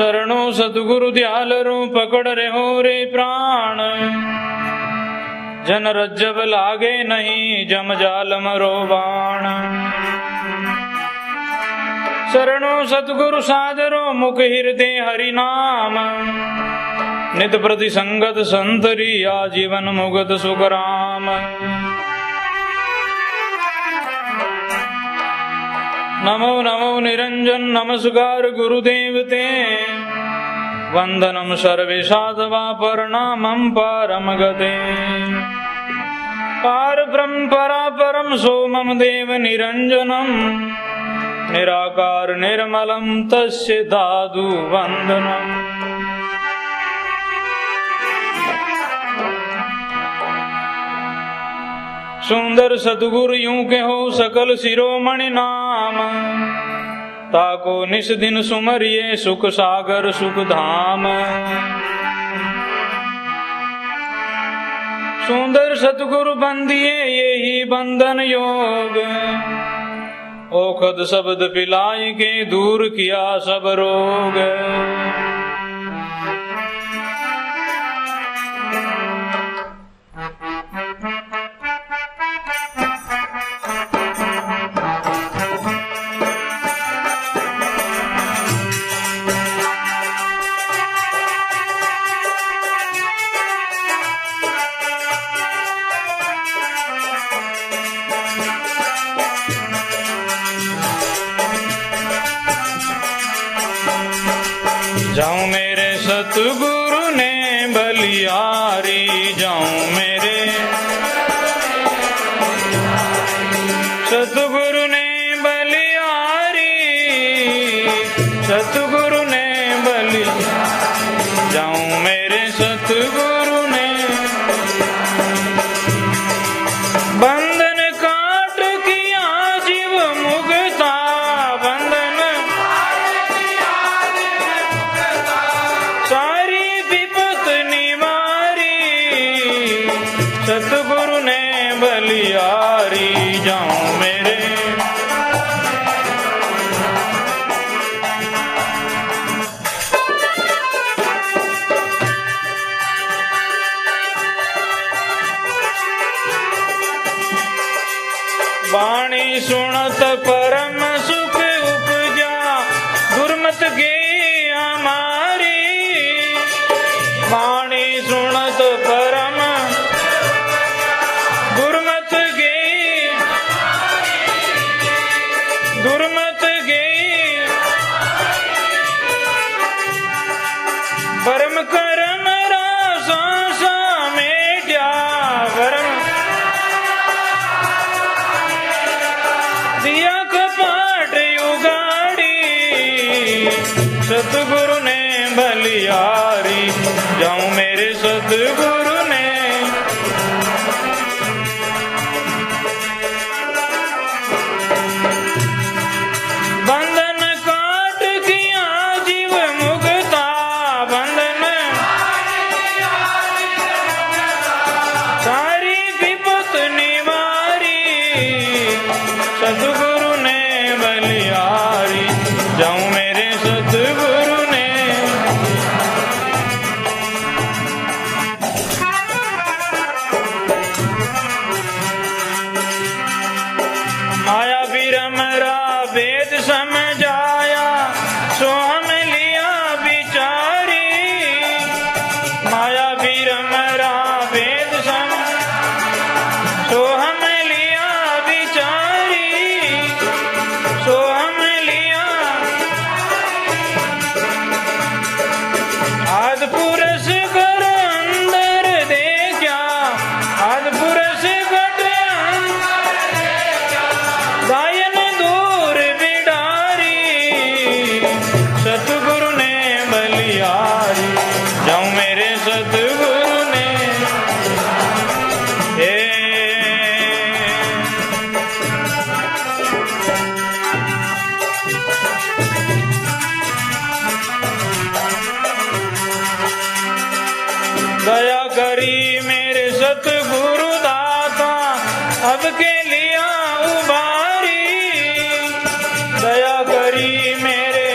शरणो सतगुरु दयालरो पकड़ रहो रे प्राण। जन रज्जब लागे नहीं जम जाल मरो बाण। शरणो सतगुरु सादरो मुख हृदय हरि नाम। नित प्रति संगत संतरी आजीवन मुगत सुख राम। नमो नमो निरंजन नमस्कार गुरुदेव ते। वंदनम सर्वे साधवा प्रणामं परम गते। पार ब्रह्म परा परम सोमम देव निरंजनम। निराकार निर्मलम तस्य दादु वंदनम। सुंदर सतगुरु यूं कहो सकल शिरोमणि नाम। ताको निस दिन सुमरिये सुख सागर सुख धाम। सुंदर सतगुरु बंदिये यही बंधन योग। औखद शब्द पिलाय के दूर किया सब रोग। जाऊं मेरे सतगुरु ने बलियारी। जाऊं मेरे सतगुरु ने बलियारी। सतगुरु ने बलि। जाऊं मेरे सतगुरु ने बंधन काट किया जीव मुक्ता। बंधन सारी विपत निवारी। सतगुरु ने बलियारी। जाऊं मेरे वाणी सुनत परम सुख उपजा। गुरमत गे हमारी। वाणी सुनत परम गुरमत गे। गुरमत गे परम करम रासा सा मेट्या। परम दिया कपाट युगाड़ी। सतगुरु ने बलियारी। जाऊं मेरे सतगुरु ने बंधन काट किया जीव मुक्ता। बंधन सारी विपत निवारी। सतगुरु ने बलियारी। जाऊं मेरे सतगुरु ने माया विरमरा वेद समझाया। सो हम लिया विचारी। माया विरमरा वेद सम सो हम लिया विचारी। सो हम लिया आद पुरुष कर अंदर देखा। आद पुरुष घट गायन दूर बिडारी। सतगुरु ने बलियारी। जाऊं मेरे सतगुरु ने हे दया करी मेरे सतगुरु दाता। अब के लिया उबारी। दया करी मेरे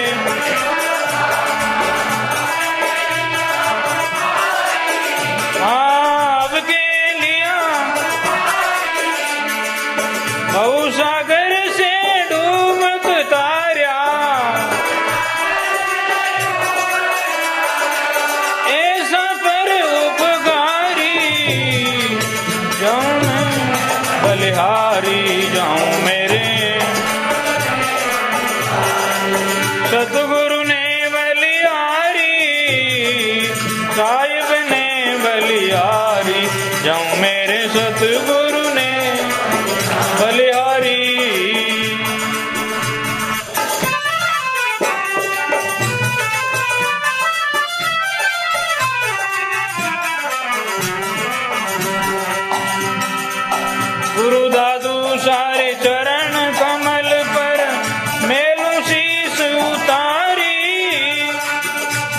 जाऊं मैं बलिहारी जाऊं मेरे सतगुरु ने बलिहारी साहिब ने बलिहारी जाऊं मेरे सतगुरु ने बलिहारी। गुरु दादू सारे चरण कमल पर मेलू शीस उतारी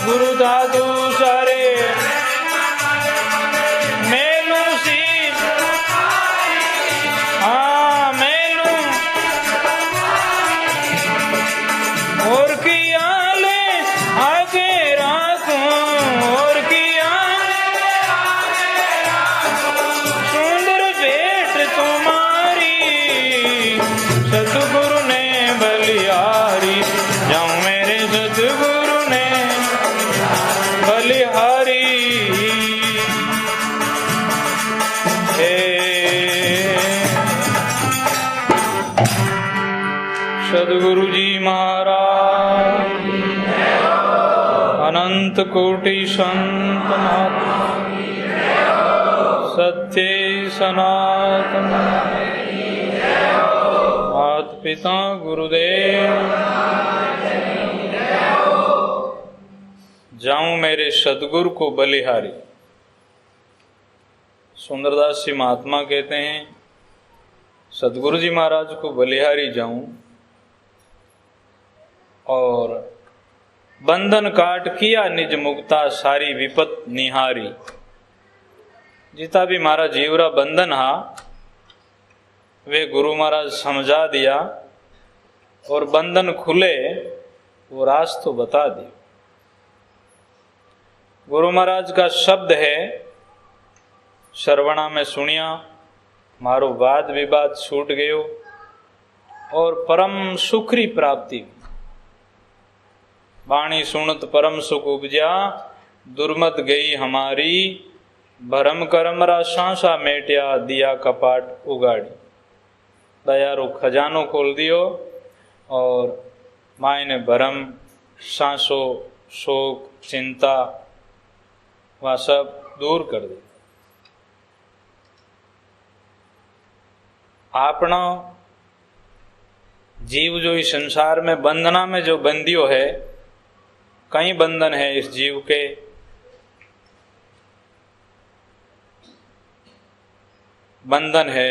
गुरु दादू सारे मेलू शीस मेलू और किया ले आगे राखूं और किया सुंदर भेंट तुम्हारी सतगुरु ने बलिहारी जाऊं मेरे सतगुरु ने बलिहारी। सद्गुरु जी महाराज अनंत कोटि संत सत्य सनातन मात पिता गुरुदेव जाऊं मेरे सद्गुरु को बलिहारी। सुंदरदास जी महात्मा कहते हैं सद्गुरु जी महाराज को बलिहारी जाऊं और बंधन काट किया निज मुक्ता सारी विपत निहारी। जितना भी मारा जीवरा बंधन हा वे गुरु महाराज समझा दिया और बंधन खुले वो रास्ता बता दिया। गुरु महाराज का शब्द है श्रवणा में सुनिया मारो वाद विवाद छूट गयो और परम सुखरी प्राप्ति वाणी सुनत परम सुख उपजा दुर्मत गई हमारी भरम करमरा सांसा मेटिया दिया कपाट उगाड़ी। दयारो खजानो खोल दियो और माई ने भरम सांसो शोक चिंता वह सब दूर कर दी। अपना जीव जो इस संसार में बंधना में जो बंदियो है कई बंधन है इस जीव के। बंधन है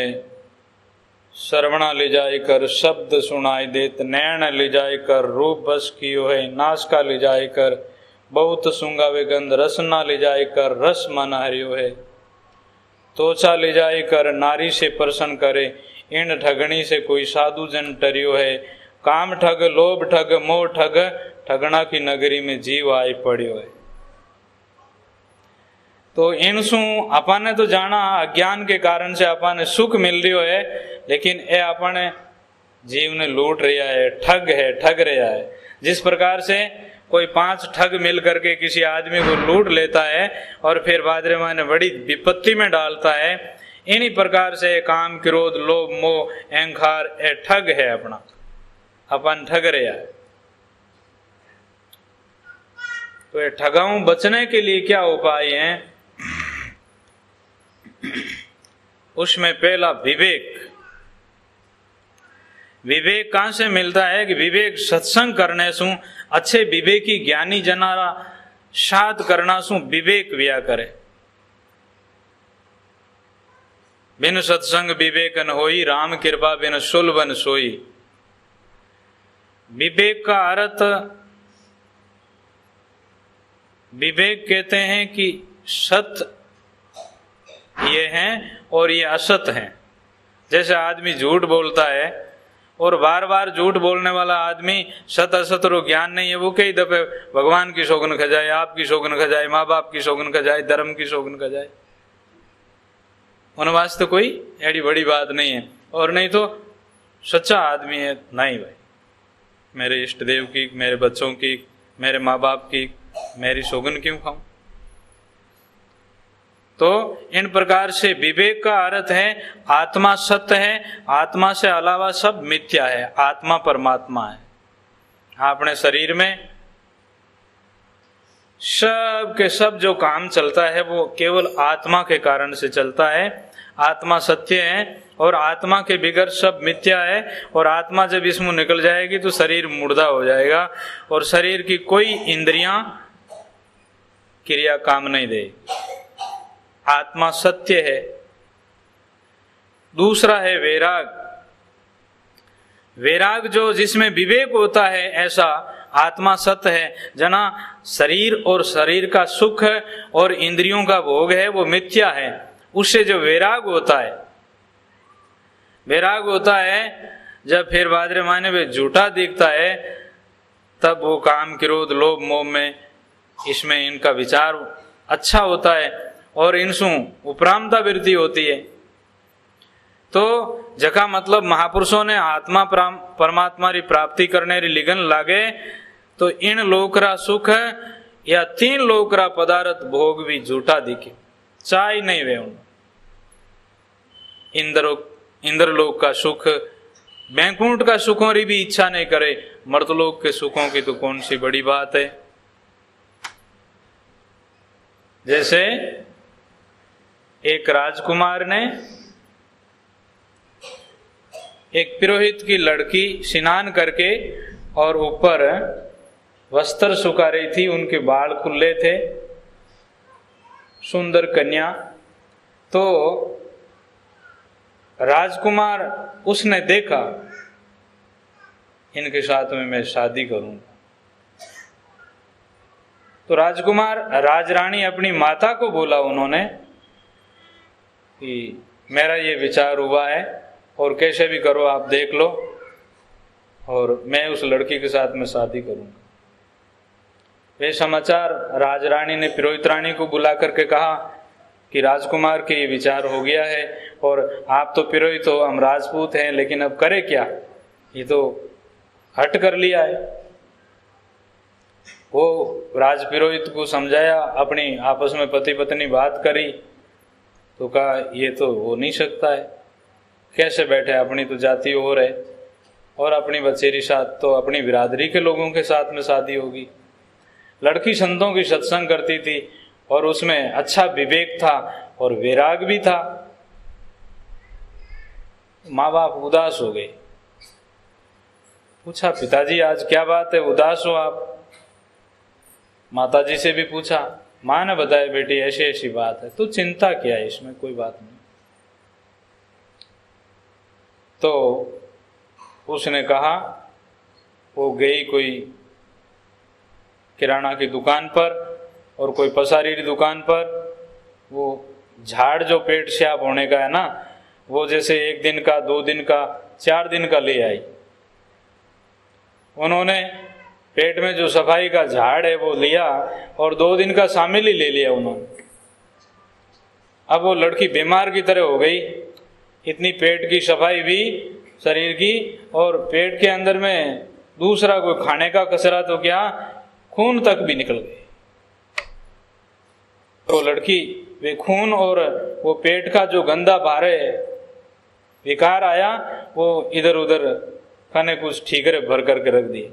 श्रवणा ले जाए कर शब्द सुनाई देत नैन ले जाए कर रूप बस कियो है नासका ले जाए कर बहुत सुंगावे गंध रसना ले जाए कर रस मन हरियो है। तोचा ले जाए कर नारी से प्रसन्न करे इन ठगनी से कोई साधु जन टरियो है। काम ठग लोभ ठग मोह ठग ठगना की नगरी में जीव आई पड़ियो है। तो इन सु अपने तो जाना अज्ञान के कारण से अपने सुख मिल रही है लेकिन ये अपने जीव ने लूट रहा है ठग रहा है। जिस प्रकार से कोई 5 ठग मिल करके किसी आदमी को लूट लेता है और फिर बाद में बड़ी विपत्ति में डालता है इन्हीं प्रकार से काम क्रोध लोभ मोह अहंकार ये ठग है अपना अपन ठग रहा है। तो ये ठगाओं बचने के लिए क्या उपाय हैं? उसमें पहला विवेक कहां से मिलता है कि विवेक सत्संग करने सु अच्छे विवेकी ज्ञानी जनारा साथ करना सु विवेक व्या करे। बिन सत्संग विवेक न होई राम कृपा बिन सुलभन सोई। विवेक का अर्थ विवेक कहते हैं कि सत्य ये हैं और ये असत हैं। जैसे आदमी झूठ बोलता है और बार बार झूठ बोलने वाला आदमी सत असत रो ज्ञान नहीं है वो कई दफे भगवान की शोगन खजाए आपकी शोगन खजाए माँ बाप की शोगन खजाए धर्म की शोगन खजाए। उन वास्ते कोई ऐडी बड़ी बात नहीं है। और नहीं तो सच्चा आदमी है नहीं भाई मेरे इष्ट देव की मेरे बच्चों की मेरे माँ बाप की मेरी शोगन क्यों खाऊं। तो इन प्रकार से विवेक का अर्थ है आत्मा सत्य है, आत्मा से अलावा सब मिथ्या है, आत्मा परमात्मा है। अपने शरीर में सब के सब जो काम चलता है वो केवल आत्मा के कारण से चलता है। आत्मा सत्य है और आत्मा के बिगड़ सब मिथ्या है। और आत्मा जब इसमें निकल जाएगी तो शरीर मुर्दा हो जाएगा और शरीर की कोई इंद्रियां क्रिया काम नहीं दे। आत्मा सत्य है। दूसरा है वैराग। वैराग जो जिसमें विवेक होता है, ऐसा आत्मा सत्य है। जना शरीर और शरीर का सुख और इंद्रियों का भोग है वो मिथ्या है। उससे जो वैराग होता है, वैराग होता है जब फिर बादरे माने में झूठा दिखता है, तब वो काम क्रोध लोभ मोह में इसमें इनका विचार अच्छा होता है और इनसु उपरामता वृद्धि होती है। तो जका मतलब महापुरुषों ने आत्मा परमात्मा री प्राप्ति करने री लिगन लागे तो इन लोकरा सुख या 3 लोकरा पदार्थ भोग भी झूठा दिखे, चाय नहीं वे उन इंद्रलोक का सुख, बैकुंठ का सुखों री भी इच्छा नहीं करे, मर्तलोक के सुखों की तो कौन सी बड़ी बात है। जैसे एक राजकुमार ने एक पुरोहित की लड़की स्नान करके और ऊपर वस्त्र सुखा रही थी, उनके बाल खुले थे, सुंदर कन्या। तो राजकुमार उसने देखा इनके साथ में मैं शादी करूंगा। तो राजकुमार राजरानी अपनी माता को बोला उन्होंने कि मेरा ये विचार हुआ है और कैसे भी करो आप देख लो और मैं उस लड़की के साथ में शादी करूंगा। वे समाचार राजरानी ने पुरोहित रानी को बुला करके कहा कि राजकुमार के ये विचार हो गया है और आप तो पुरोहित हो, हम राजपूत हैं, लेकिन अब करे क्या, ये तो हट कर लिया है। वो राजपुरोहित को समझाया, अपनी आपस में पति पत्नी बात करी तो कहा ये तो हो नहीं सकता है, कैसे बैठे, अपनी तो जाति और है और अपनी बचेरी साथ तो अपनी बिरादरी के लोगों के साथ में शादी होगी। लड़की संतों की सत्संग करती थी और उसमें अच्छा विवेक था और वैराग भी था। माँ बाप उदास हो गए, पूछा पिताजी आज क्या बात है, उदास हो आप? माताजी से भी पूछा, माँ ने बताया बेटी ऐसी ऐसी बात है, तो चिंता क्या है, इसमें कोई बात नहीं। तो उसने कहा, वो गई कोई किराना की दुकान पर और कोई पसारी की दुकान पर, वो झाड़ जो पेट स्याप होने का है ना, वो जैसे 1 दिन का 2 दिन का 4 दिन का ले आई। उन्होंने पेट में जो सफाई का झाड़ है वो लिया और 2 दिन का शामिल ही ले लिया उन्होंने। अब वो लड़की बीमार की तरह हो गई, इतनी पेट की सफाई भी शरीर की और पेट के अंदर में दूसरा कोई खाने का कचरा तो क्या, खून तक भी निकल गए। तो लड़की वे खून और वो पेट का जो गंदा भारे विकार आया वो इधर उधर खाने कुछ ठीकरे भर करके रख दिए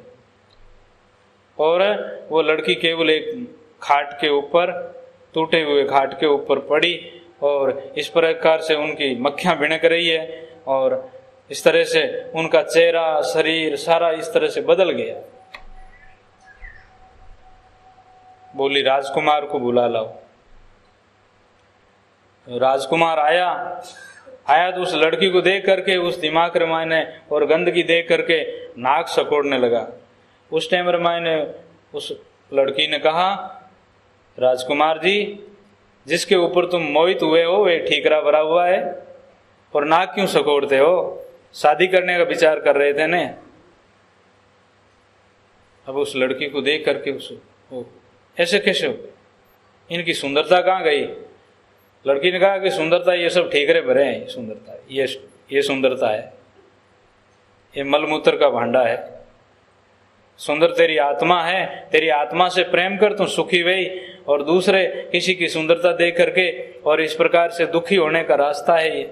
और वो लड़की केवल एक खाट के ऊपर, टूटे हुए खाट के ऊपर पड़ी और इस प्रकार से उनकी मक्खियां भिनक रही है और इस तरह से उनका चेहरा शरीर सारा इस तरह से बदल गया। बोली राजकुमार को बुला लाओ। राजकुमार आया तो उस लड़की को देख करके उस दिमाग रमाई ने और गंदगी देख करके नाक सकोड़ने लगा। उस टाइम रमाई ने उस लड़की ने कहा, राजकुमार जी जिसके ऊपर तुम मोहित हुए हो वे ठीकरा भरा हुआ है और नाक क्यों सकोड़ते हो, शादी करने का विचार कर रहे थे ने। अब उस लड़की को देख करके ऐसे कैसे हो, इनकी सुंदरता कहाँ गई? लड़की ने कहा कि सुंदरता ये सब ठीकरे भरे हैं, सुंदरता ये सुंदरता है, ये मलमूत्र का भांडा है, सुंदर तेरी आत्मा है, तेरी आत्मा से प्रेम कर, तू सुखी वही, और दूसरे किसी की सुंदरता देख करके और इस प्रकार से दुखी होने का रास्ता है ये।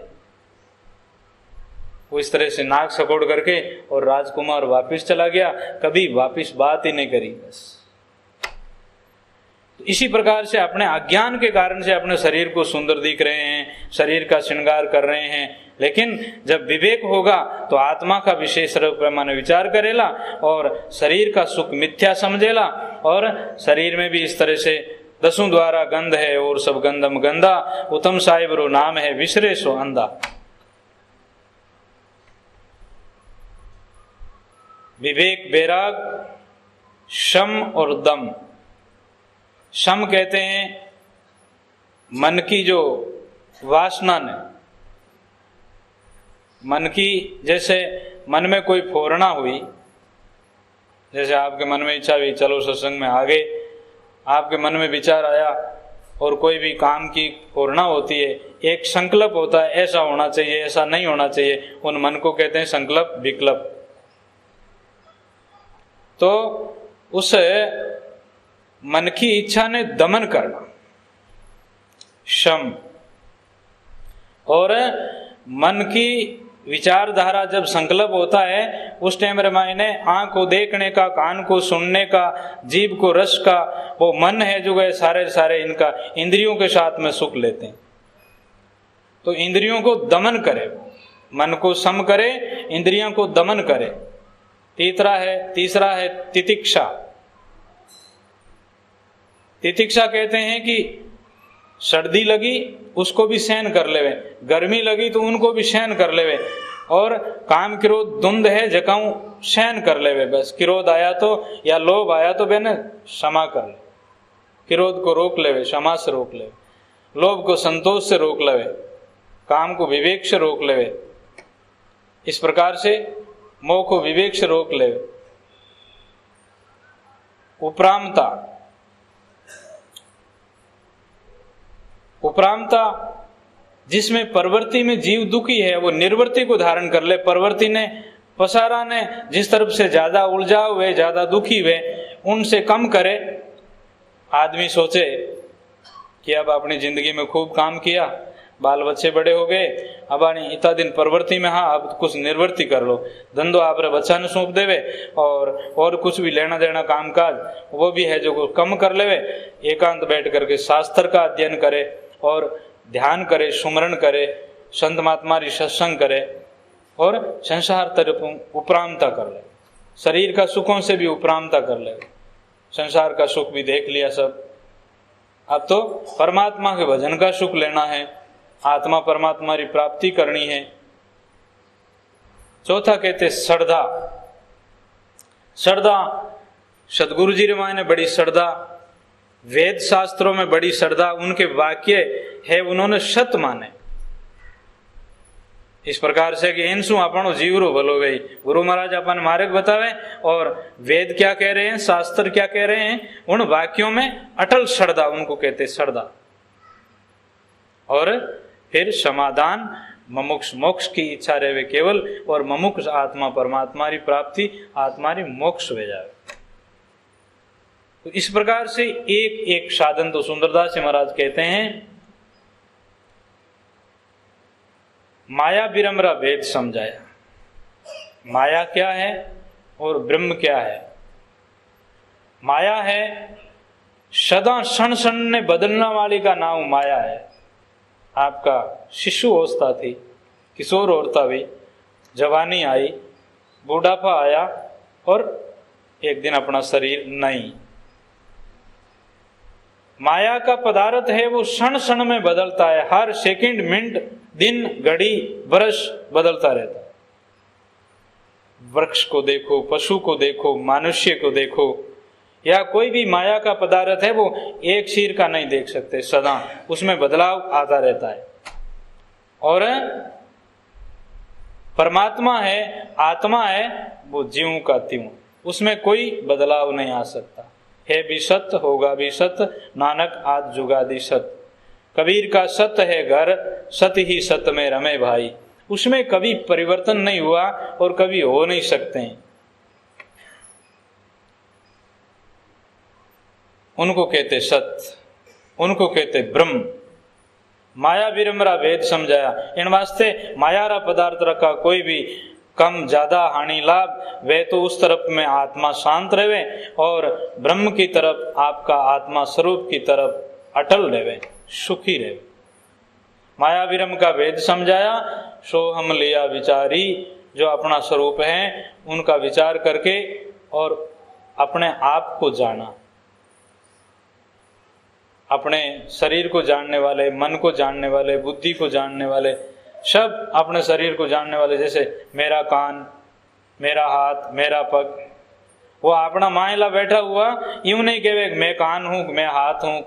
वो इस तरह से नाक सकोड़ करके और राजकुमार वापिस चला गया, कभी वापिस बात ही नहीं करी बस। इसी प्रकार से अपने अज्ञान के कारण से अपने शरीर को सुंदर दिख रहे हैं, शरीर का श्रृंगार कर रहे हैं, लेकिन जब विवेक होगा तो आत्मा का विशेष रूप में मन विचार करेला और शरीर का सुख मिथ्या समझेला, और शरीर में भी इस तरह से 10 द्वारा गंध है और सब गंधम गंदा, उत्तम साहिबरो नाम है विसरे सो अंधा। विवेक, वैराग, शम और दम। शम कहते हैं मन की जो वासना ने, मन की, जैसे मन में कोई फोड़ना हुई, जैसे आपके मन में इच्छा हुई चलो सत्संग में आ गए, आपके मन में विचार आया, और कोई भी काम की फोड़ना होती है, एक संकल्प होता है ऐसा होना चाहिए, ऐसा नहीं होना चाहिए, उन मन को कहते हैं संकल्प विकल्प। तो उस मन की इच्छा ने दमन करना शम, और मन की विचारधारा जब संकल्प होता है उस टाइम मायने आँख को देखने का, कान को सुनने का, जीभ को रस का, वो मन है जो है सारे इनका इंद्रियों के साथ में सुख लेते हैं। तो इंद्रियों को दमन करे, मन को सम करे, इंद्रियों को दमन करे। तीसरा है तितिक्षा। तितिक्षा कहते हैं कि सर्दी लगी उसको भी सहन कर लेवे, गर्मी लगी तो उनको भी सहन कर लेवे, और काम क्रोध द्वंद है जकाऊ सहन कर लेवे। बस क्रोध आया तो या लोभ आया तो बेने क्षमा कर ले, क्रोध को रोक लेवे, क्षमा से रोक लेवे, लोभ को संतोष से रोक लेवे, काम को विवेक से रोक लेवे। इस प्रकार से मोह को विवेक से रोक लेवे। उपरामता, उपरामता जिसमें प्रवृत्ति में जीव दुखी है वो निर्वृत्ति को धारण कर ले। प्रवृत्ति ने, पसारा ने जिस तरफ से ज्यादा उलझा हुए, ज्यादा दुखी हुए, उनसे कम करे। आदमी सोचे कि अब अपनी जिंदगी में खूब काम किया, बाल बच्चे बड़े हो गए, अब आनी इतना दिन प्रवृत्ति में, हाँ अब कुछ निर्वृत्ति कर लो, धंधो आपरे बच्चा ने सौंप देवे, और कुछ भी लेना देना काम काज वो भी है जो कम कर लेवे। एकांत बैठ करके शास्त्र का अध्ययन करे और ध्यान करे, सुमरण करे, संत महात्मा सत्संग करे, और संसार तरफ उपरामता कर ले। शरीर का सुखों से भी उपरामता कर ले, संसार का सुख भी देख लिया सब, अब तो परमात्मा के भजन का सुख लेना है, आत्मा परमात्मा की प्राप्ति करनी है। चौथा कहते श्रद्धा। श्रद्धा सदगुरु जी रे ने बड़ी श्रद्धा, वेद शास्त्रों में बड़ी श्रद्धा, उनके वाक्य है उन्होंने सत माने। इस प्रकार से कि इनसु अपनो जीवरो भलो गई। गुरु महाराज अपन मार्ग बतावे और वेद क्या कह रहे हैं, शास्त्र क्या कह रहे हैं, उन वाक्यों में अटल श्रद्धा, उनको कहते श्रद्धा। और फिर समाधान, ममुक्ष मोक्ष की इच्छा रहे केवल, और ममुक्ष आत्मा परमात्मा की प्राप्ति, आत्मा की मोक्ष हो जाए। तो इस प्रकार से एक एक साधन तो सुंदरदास जी महाराज कहते हैं। माया विरम्रा भेद समझाया, माया क्या है और ब्रह्म क्या है। माया है सदा क्षण क्षण ने बदलने वाली का नाम माया है। आपका शिशु अवस्था थी, किशोर अवस्था हुई, जवानी आई, बुढ़ापा आया, और एक दिन अपना शरीर नहीं। माया का पदार्थ है वो क्षण क्षण में बदलता है, हर सेकंड, मिनट, दिन, घड़ी, वर्ष बदलता रहता है। वृक्ष को देखो, पशु को देखो, मनुष्य को देखो, या कोई भी माया का पदार्थ है वो एक सिर का नहीं देख सकते, सदा उसमें बदलाव आता रहता है। और परमात्मा है, आत्मा है, वो ज्यों का त्यों, उसमें कोई बदलाव नहीं आ सकता। है भी सत्य, होगा भी सत्य, नानक आज जुगादी सत्य। कबीर का सत्य है घर, सत्य ही सत्य में रमे भाई, उसमें कभी परिवर्तन नहीं हुआ और कभी हो नहीं सकते हैं। उनको कहते सत्य, उनको कहते ब्रह्म। माया विरमरा भेद समझाया। इन वास्ते मायारा पदार्थ रखा कोई भी कम ज्यादा हानि लाभ, वे तो उस तरफ में आत्मा शांत रहे और ब्रह्म की तरफ आपका आत्मा स्वरूप की तरफ अटल रहे, सुखी रहे। माया विरम का भेद समझाया। सो हम लिया विचारी, जो अपना स्वरूप है उनका विचार करके और अपने आप को जाना। अपने शरीर को जानने वाले, मन को जानने वाले, बुद्धि को जानने वाले, सब अपने शरीर को जानने वाले, जैसे मेरा कान, मेरा हाथ, मेरा पग, वो अपना मायला बैठा हुआ यूं नहीं कहे मैं कान हूं, मैं हाथ हूं,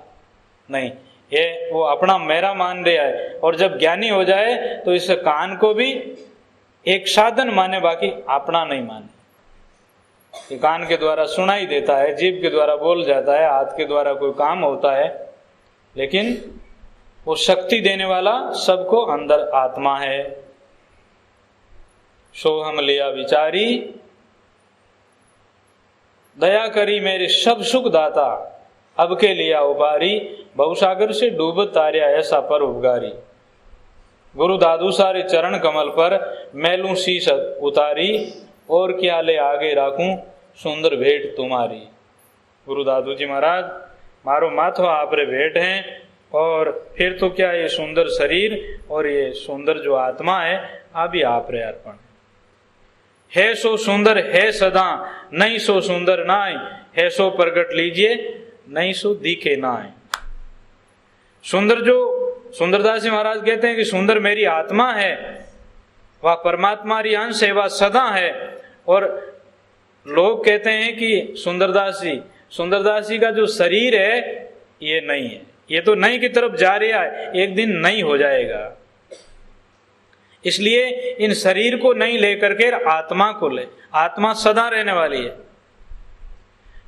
नहीं, ये वो अपना मेरा मान रहा है। और जब ज्ञानी हो जाए तो इस कान को भी एक साधन माने, बाकी अपना नहीं माने। ये कान के द्वारा सुनाई देता है, जीभ के द्वारा बोल जाता है, हाथ के द्वारा कोई काम होता है, लेकिन वो शक्ति देने वाला सबको अंदर आत्मा है। सो हम लिया विचारी, दया करी मेरे सब सुख दाता, अब के लिया उबारी, भवसागर से डूब तार्या ऐसा पर उपगारी। गुरु दादू सारे चरण कमल पर मैलू शीश उतारी, और क्या ले आगे राखूं सुंदर भेंट तुम्हारी। गुरु दादू जी महाराज, मारो माथो आपरे भेंट हैं, और फिर तो क्या ये सुंदर शरीर और ये सुंदर जो आत्मा है अभी आप रे अर्पण है। सो सुंदर है सदा, नहीं सो सुंदर नाय, है सो प्रगट लीजिए, नहीं सो दिखे नाय। सुंदर जो सुंदरदास जी महाराज कहते हैं कि सुंदर मेरी आत्मा है, वह परमात्मा री अंश है, वह सदा है। और लोग कहते हैं कि सुंदरदास जी का जो शरीर है ये नहीं है, ये तो नहीं की तरफ जा रहा है, एक दिन नहीं हो जाएगा। इसलिए इन शरीर को नहीं लेकर के आत्मा को ले, आत्मा सदा रहने वाली है।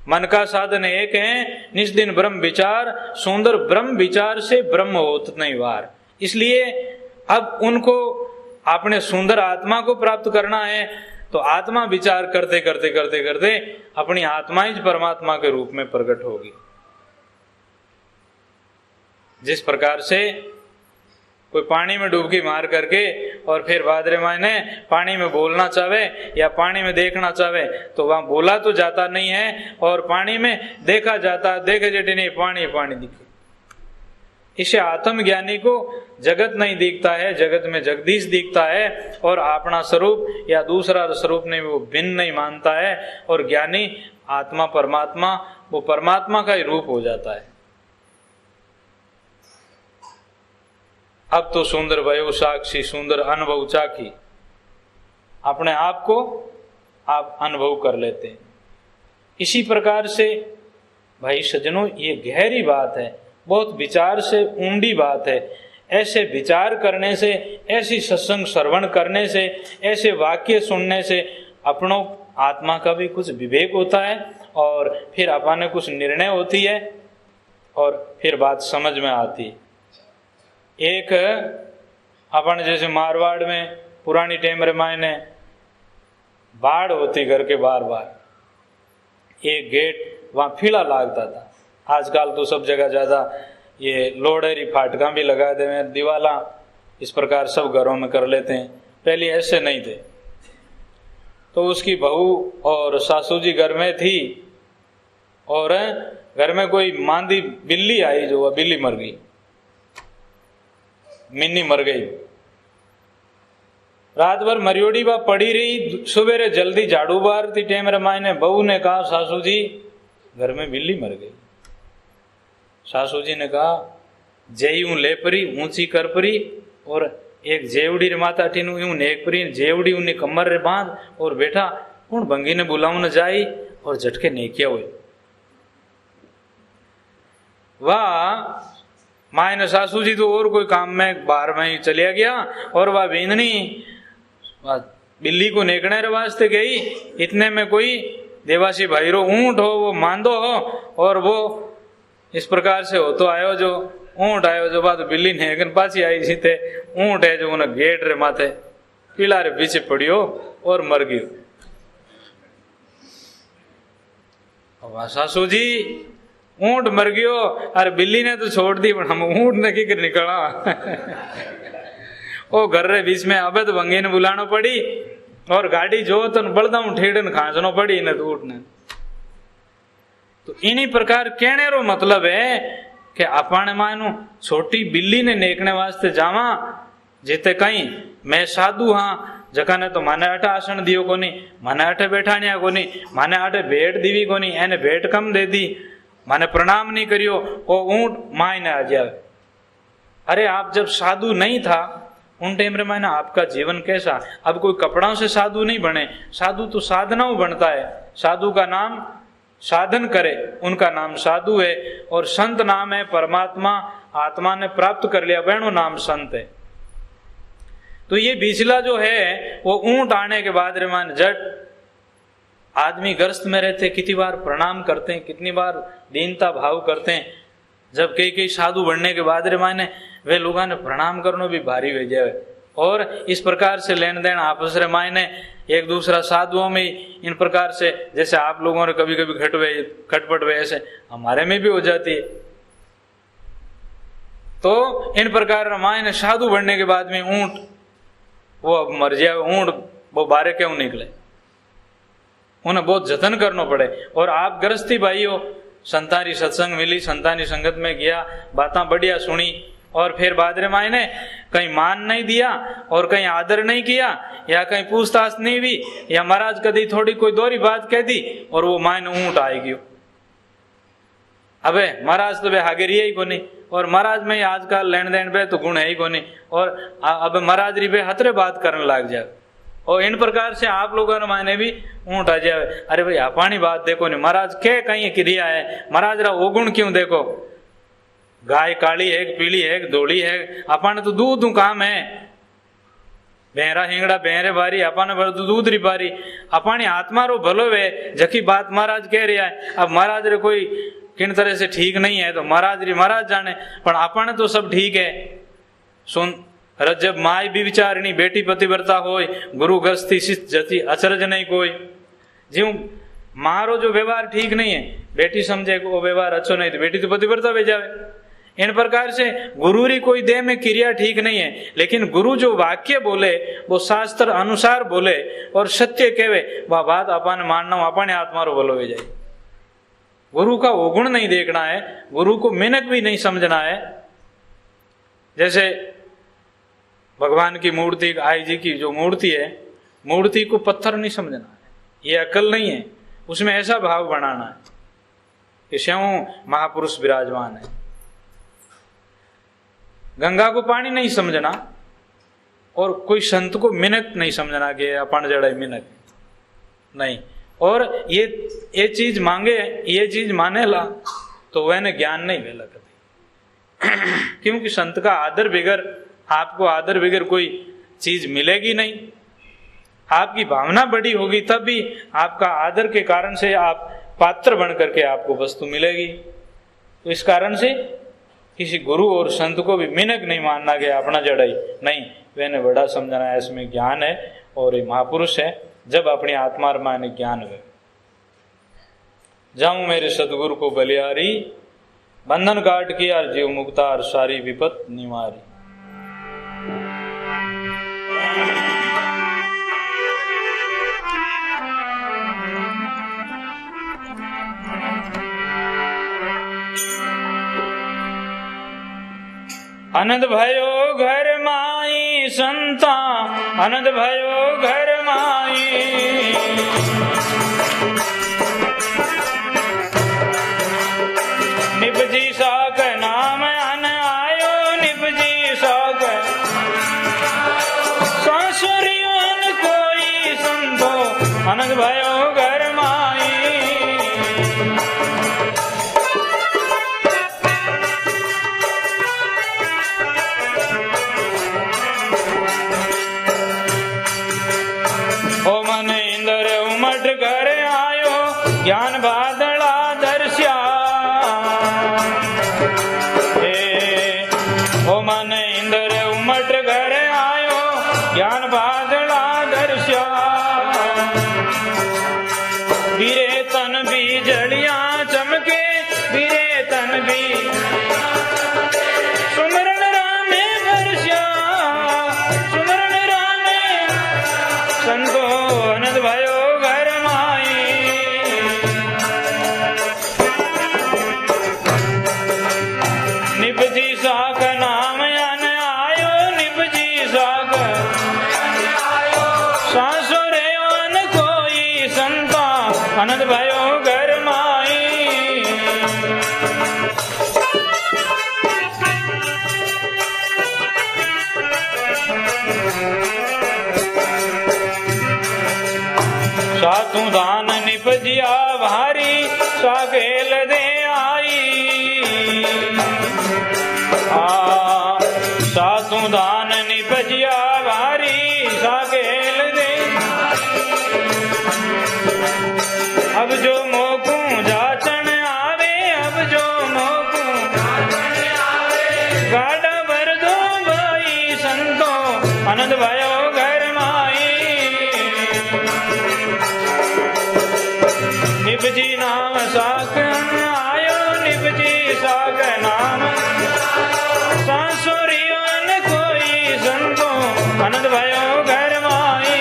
मन का साधन एक है, निज दिन ब्रह्म विचार, सुंदर ब्रह्म विचार से ब्रह्म होत नहीं वार। इसलिए अब उनको अपने सुंदर आत्मा को प्राप्त करना है, तो आत्मा विचार करते करते करते करते अपनी आत्मा ही परमात्मा के रूप में प्रकट होगी। जिस प्रकार से कोई पानी में डुबकी मार करके और फिर बादरे मायने पानी में बोलना चाहे या पानी में देखना चाहे तो वहां बोला तो जाता नहीं है, और पानी में देखा जाता, देखे जेटे नहीं, पानी पानी दिखे। इसे आत्मज्ञानी को जगत नहीं दिखता है, जगत में जगदीश दिखता है, और अपना स्वरूप या दूसरा स्वरूप नहीं, वो भिन्न नहीं मानता है। और ज्ञानी आत्मा परमात्मा, वो परमात्मा का ही रूप हो जाता है। अब तो सुंदर वयो साक्षी, सुंदर अनुभव चाखी, अपने आप को आप अनुभव कर लेते हैं। इसी प्रकार से भाई सज्जनों, ये गहरी बात है, बहुत विचार से ऊंडी बात है। ऐसे विचार करने से, ऐसी सत्संग श्रवण करने से, ऐसे वाक्य सुनने से अपनों आत्मा का भी कुछ विवेक होता है, और फिर अपने कुछ निर्णय होती है, और फिर बात समझ में आती है। एक अपन जैसे मारवाड़ में पुरानी टाइम रे मायने बाढ़ होती घर के बार बार, एक गेट वहां फीला लागता था। आजकल तो सब जगह ज्यादा ये लोडेरी फाटका भी लगा दे, दीवाला इस प्रकार सब घरों में कर लेते हैं, पहले ऐसे नहीं थे। तो उसकी बहू और सासू जी घर में थी, और घर में कोई मांदी बिल्ली आई, जो वह बिल्ली मर गई, मिन्नी मर गई। रात भर मरियोड़ी बा पड़ी रही, सुबेरे जल्दी झाड़ू बारती टेम रमायने बहू ने कहा सासू जी घर में बिल्ली मर गई। सासू जी ने कहा जेयू ले परी ऊंची कर परी, और एक जेवड़ी रे माता टीनू यूं नेक परी, जेवड़ी उन्हें कमर रे बांध और बैठा कौन भंगी ने बुलाऊ न जाई, और झटके नेकिया हुए। वाह मायने सासू जी तो और कोई काम में बाहर में ही चलिया गया, और वह बींदनी बिल्ली को नेकने रे वास्ते गई। इतने में कोई देवासी भाई रो ऊंट हो, वो मांदो हो, और वो इस प्रकार से हो तो आयो, जो ऊंट आयो जो बात बिल्ली नेकन पाची आई सी थे, ऊंट है जो उन्हें गेट रे माथे पीला रे पीछे पड़ियो और मर गयो। सासू जी ऊंट मर गयो, अरे बिल्ली ने तो छोड़ दी, हम ऊंट ने की कर निकला। ओ घर रे बीच में अबे तो भंगी ने बुलानो पड़ी, और गाड़ी जो तो बलदा ठेड़न खांसनो पड़ी ने तो ऊंट ने। तो इन्हीं प्रकार कहने रो मतलब है कि अपन मानो छोटी बिल्ली ने नेकने वास्ते जावा, जेते कहीं मैं साधु हाँ, जका ने तो माने अठे आसन दियो कोनी, माने अठे बैठानिया कोनी, माने अठे भेंट दीवी कोनी, एने भेंट कम दे दी, माने प्रणाम नहीं करियो, ओ ऊंट मायने आ जावे। अरे आप जब साधु नहीं था उन टाइम रे मायने आपका जीवन कैसा? अब कोई कपड़ों से साधु नहीं बने, साधु तो साधनाओं बनता है। साधु का नाम साधन करे, उनका नाम साधु है, और संत नाम है परमात्मा, आत्मा ने प्राप्त कर लिया, वह नाम संत है। तो ये बिचला जो है वो ऊंट आने के बाद रे मान जट आदमी ग्रस्त में रहते, कितनी बार प्रणाम करते हैं, कितनी बार दीनता भाव करते हैं। जब कई कई साधु बनने के बाद रे माने वे लोगों ने प्रणाम करना भी भारी हो जाए, और इस प्रकार से लेन देन आपस रे मायने एक दूसरा साधुओं में इन प्रकार से, जैसे आप लोगों ने कभी कभी खटपट हुए, ऐसे हमारे में भी हो जाती है। तो इन प्रकार मायने साधु बनने के बाद में ऊंट वो अब मर जाए, ऊंट वो बारे क्यों निकले, उन्हें बहुत जतन करना पड़े। और आप गृहस्थी भाइयों, संतानी सत्संग मिली, संतानी संगत में गया, बातें बढ़िया सुनी, और फिर बाद रे मायने कहीं मान नहीं दिया और कहीं आदर नहीं किया, या कहीं पूछताछ नहीं हुई, या महाराज कदी थोड़ी कोई दोहरी बात कह दी और वो मायने ऊंट आएगी। अबे महाराज तो वे हागिर ही को नहीं, और महाराज में आजकल लेन देन पे तो गुण है ही को नहीं, और अब महाराज री पे हतरे बात करने लग जाए। और इन प्रकार से आप लोगों ने मायने भी ऊंट आ जाए। अरे भाई अपानी बात देखो नहीं, महाराज क्या कहीं क्रिया है, महाराज रा वो गुण क्यों देखो, गाय काली है, पीली है, धोली है, अपन तो दूध काम है, बेहरा हिंगड़ा बेहरे बारी, अपन तो दूध री बारी, अपनी आत्मा रो भलो वे जकी बात महाराज कह रहा है। अब महाराज रे कोई किन तरह से ठीक नहीं है तो महाराज री महाराज जाने, पर अपन तो सब ठीक है। सुन जब माय भी विचारणी, बेटी पतिव्रता होय, गुरु गृहस्थी शिष्ट जति अचरज नहीं कोई। ज्यों मारो जो व्यवहार ठीक नहीं है, बेटी समझे वो व्यवहार अच्छो नहीं तो बेटी तो पतिव्रता भेजावे। इन प्रकार से गुरु री कोई देह में क्रिया ठीक नहीं है, लेकिन गुरु जो वाक्य बोले वो शास्त्र अनुसार बोले और सत्य कहवे, वह बात अपन मानना, अपने आत्मा रो बोलो जाए। गुरु का वो गुण नहीं देखना है, गुरु को मिनक भी नहीं समझना है। जैसे भगवान की मूर्ति, आई जी की जो मूर्ति है, मूर्ति को पत्थर नहीं समझना है, ये अकल नहीं है, उसमें ऐसा भाव बनाना है कि स्वयं महापुरुष विराजमान है। गंगा को पानी नहीं समझना, और कोई संत को मिनक नहीं समझना कि अपन जड़ा मिनक नहीं। और ये चीज मांगे, ये चीज माने ला तो वह ज्ञान नहीं वेला कभी। क्योंकि संत का आदर बिगर, आपको आदर बिगर कोई चीज मिलेगी नहीं। आपकी भावना बड़ी होगी तब भी आपका आदर के कारण से आप पात्र बन करके आपको वस्तु मिलेगी। तो इस कारण से किसी गुरु और संत को भी मिनक नहीं मानना कि अपना जड़ाई नहीं, मैंने बड़ा समझना है, इसमें ज्ञान है और ये महापुरुष है। जब अपनी आत्मा माने ज्ञान हुए, जाऊं मेरे सदगुरु को बलियारी, बंधन काट किया जीव मुक्तार, सारी विपत निवारी। आनंद भयो घर माई संता, आनंद भयो घर माई, निपजी साक नाम अन आयो, निपजी साक सांसुरियन कोई संतो, आनंद भयो घर माई। ज्ञान बादला दर्श्या, ओ मन इंद्र उमट घर आयो, ज्ञान बादला दर्श्या। वीरे तन बीजड़ियां चमके, वीरे सातु दान निपजिया भारी साकेल दे आई। सातु दान निपजिया भारी साकेल दे। अब जो मोकू जाचन आवे, अब जो मोकू गाड़ा भर दो भाई संतो आनंद भयो घर माई। निपजी नाम साक आयो, निपजी साक नाम सांसुरियन कोई संतो आनंद भयो घर माई।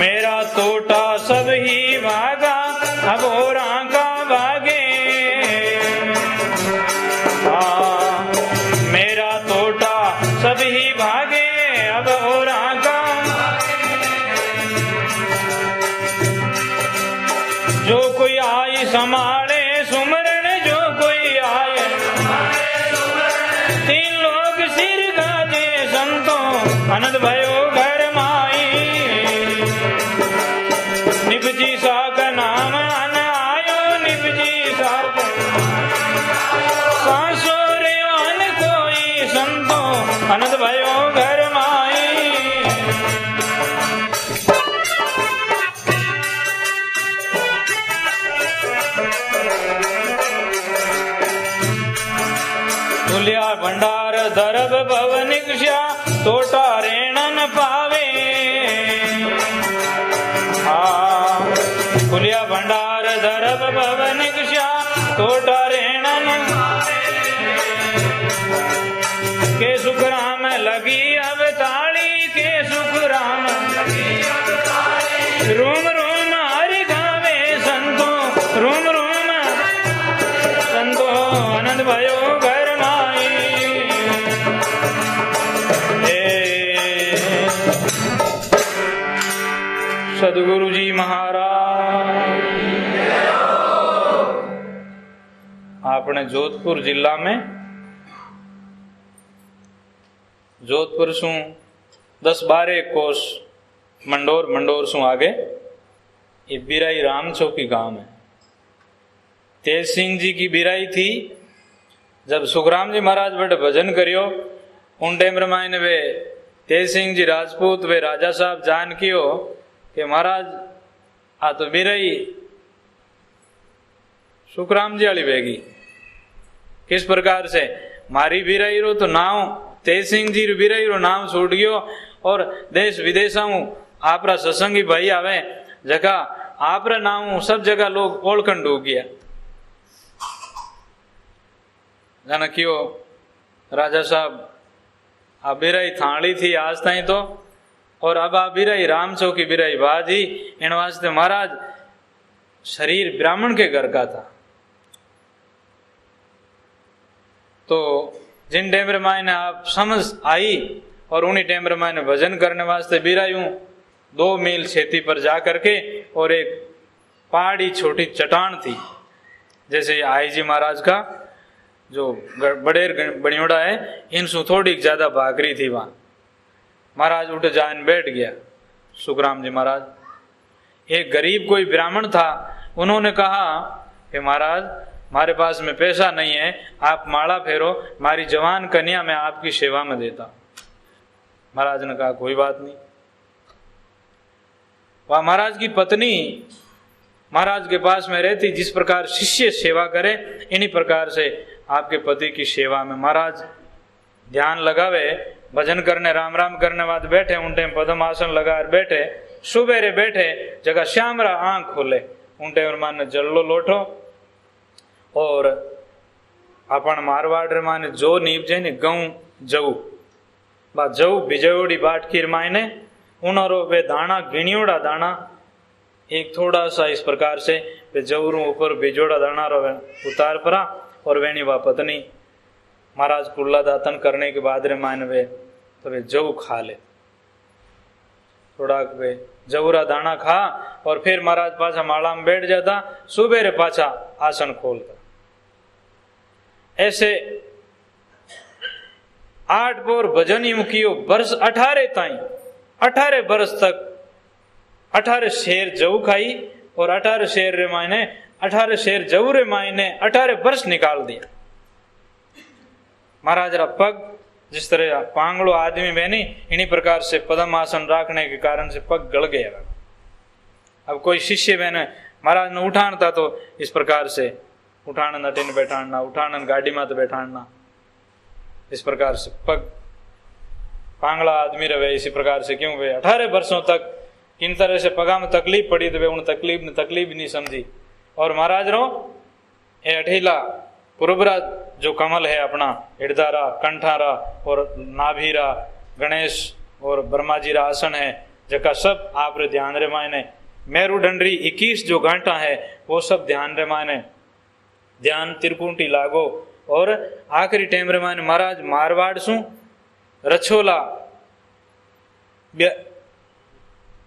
मेरा तोटा सब ही भागा, अब और का भागे। मेरा तोटा सब ही भागे, अब और का। जो कोई आई संभाले सुमरन, जो कोई आए तीन लोग सिर गाजे संतो आनंद भयो घर माई। निपजी साक नाम अन आयो, निपजी साक सांसोरेवन कोई संतो आनंद भयो घर माई। तुलिया भंडार दरब भवन कुशा, तोटा रेणन पावे। खुलिया भंडार दरब भवन कुशा, तोटा रेणन के सुखराम लगी अब ताली, के सुखराम रूम रूम हरि गावे संतो, रूम रूम संतो आनंद भयो घर माई। सदगुरु जी महाराज। आपने जोधपुर जिला में जोधपुर सु 10-12 कोस मंडोर सु आगे ये बिराई राम चौकी गांव है। तेज सिंह जी की बिराई थी। जब सुखराम जी महाराज बड़े भजन करियो उन टाइम रमायन वे तेज सिंह जी राजपूत वे राजा साहब जान कियो कि महाराज आ तो बिराई सुखराम जी वाली बेगी। किस प्रकार से मारी बिराई रो तो नाव तेज सिंह जी बिराई रो नाम छूट गयो और देश विदेशा आपरा सत्संगी भाई आवे जगह आपरा नाम सब जगह लोग ओळखण डूब गया। जाना क्यों राजा साहब आ बिराई थाली थी आज ताई तो, और अब आ बिराई राम चौकी बिराई बाजी। इन वास्ते महाराज शरीर ब्राह्मण के घर का था। तो जिन टेमरे मायने आप समझ आई और उन्हीं टेमरे मायने भजन करने वास्ते बिरायूं 2 मील खेती पर जा करके, और एक पहाड़ी छोटी चट्टान थी जैसे आई जी महाराज का जो बड़ेर बणियोड़ा है, इनसु थोड़ी ज्यादा भाकरी थी। वहां महाराज उठ जान बैठ गया। सुखराम जी महाराज एक गरीब कोई ब्राह्मण था, उन्होंने कहा कि महाराज हमारे पास में पैसा नहीं है, आप माला फेरो, हमारी जवान कन्या मैं आपकी सेवा में देता। महाराज ने कहा कोई बात नहीं। वह महाराज की पत्नी महाराज के पास में रहती, जिस प्रकार शिष्य सेवा करे इन्हीं प्रकार से आपके पति की सेवा में महाराज ध्यान लगावे, भजन करने राम राम करने बाद बैठे, उन टाइम पद्म आसन लगा बैठे, सुबेरे बैठे जगह श्यामरा आंख खोले, उन टाइम माने जल्लो लोठो और अपन मारवाड़ माने जो नीप जाए गऊ जऊ बा जऊ बिजयोड़ी बाटकीर मायने उनारो वे दाना गिणियोड़ा दाना एक थोड़ा सा इस प्रकार से वे जऊरू ऊपर बिजोड़ा दाना रो उतार परा, और वेणी वा पत्नी महाराज कुल्ला दातन करने के बाद रे मायने वे तो वे जऊ खा ले। थोड़ा वे जवरा दाना खा और फिर महाराज पाछा माला में बैठ जाता, सुबेरे पाछा आसन खोलता। ऐसे 8 पोर भजन यूं कियो, वर्ष 18 ताई, 18 वर्ष तक 18 शेर जऊ खाई और 18 शेर रे मायने 18 शेर जऊ रे मायने 18 वर्ष निकाल दिया। महाराज रा पग जिस तरह पांगड़ो आदमी बहनी, इन्हीं प्रकार से पद्म आसन रखने के कारण से पग गड़ गया। अब कोई शिष्य बहने महाराज ने उठानता तो इस प्रकार से उठाना, टिन बैठाना, उठाना गाड़ी में बैठाना, इस प्रकार से पग पांगड़ा आदमी रहे। इसी प्रकार से क्यों वे 18 वर्षों तक इन तरह से पगा में तकलीफ पड़ी तो वे उन तकलीफ नहीं समझी। और महाराज रो ये अठीला पुरबरा जो कमल है अपना हृदयरा, कंठारा और नाभीरा, गणेश और ब्रह्मा जी रा आसन है, जका सब आप रे ध्यान रे मायने मेरुदंडी 21 जो घंटा है वो सब ध्यान रे मायने ध्यान त्रिकुंटी लागो। और आखिरी टाइम रे मायने महाराज मारवाड़ सु रछोला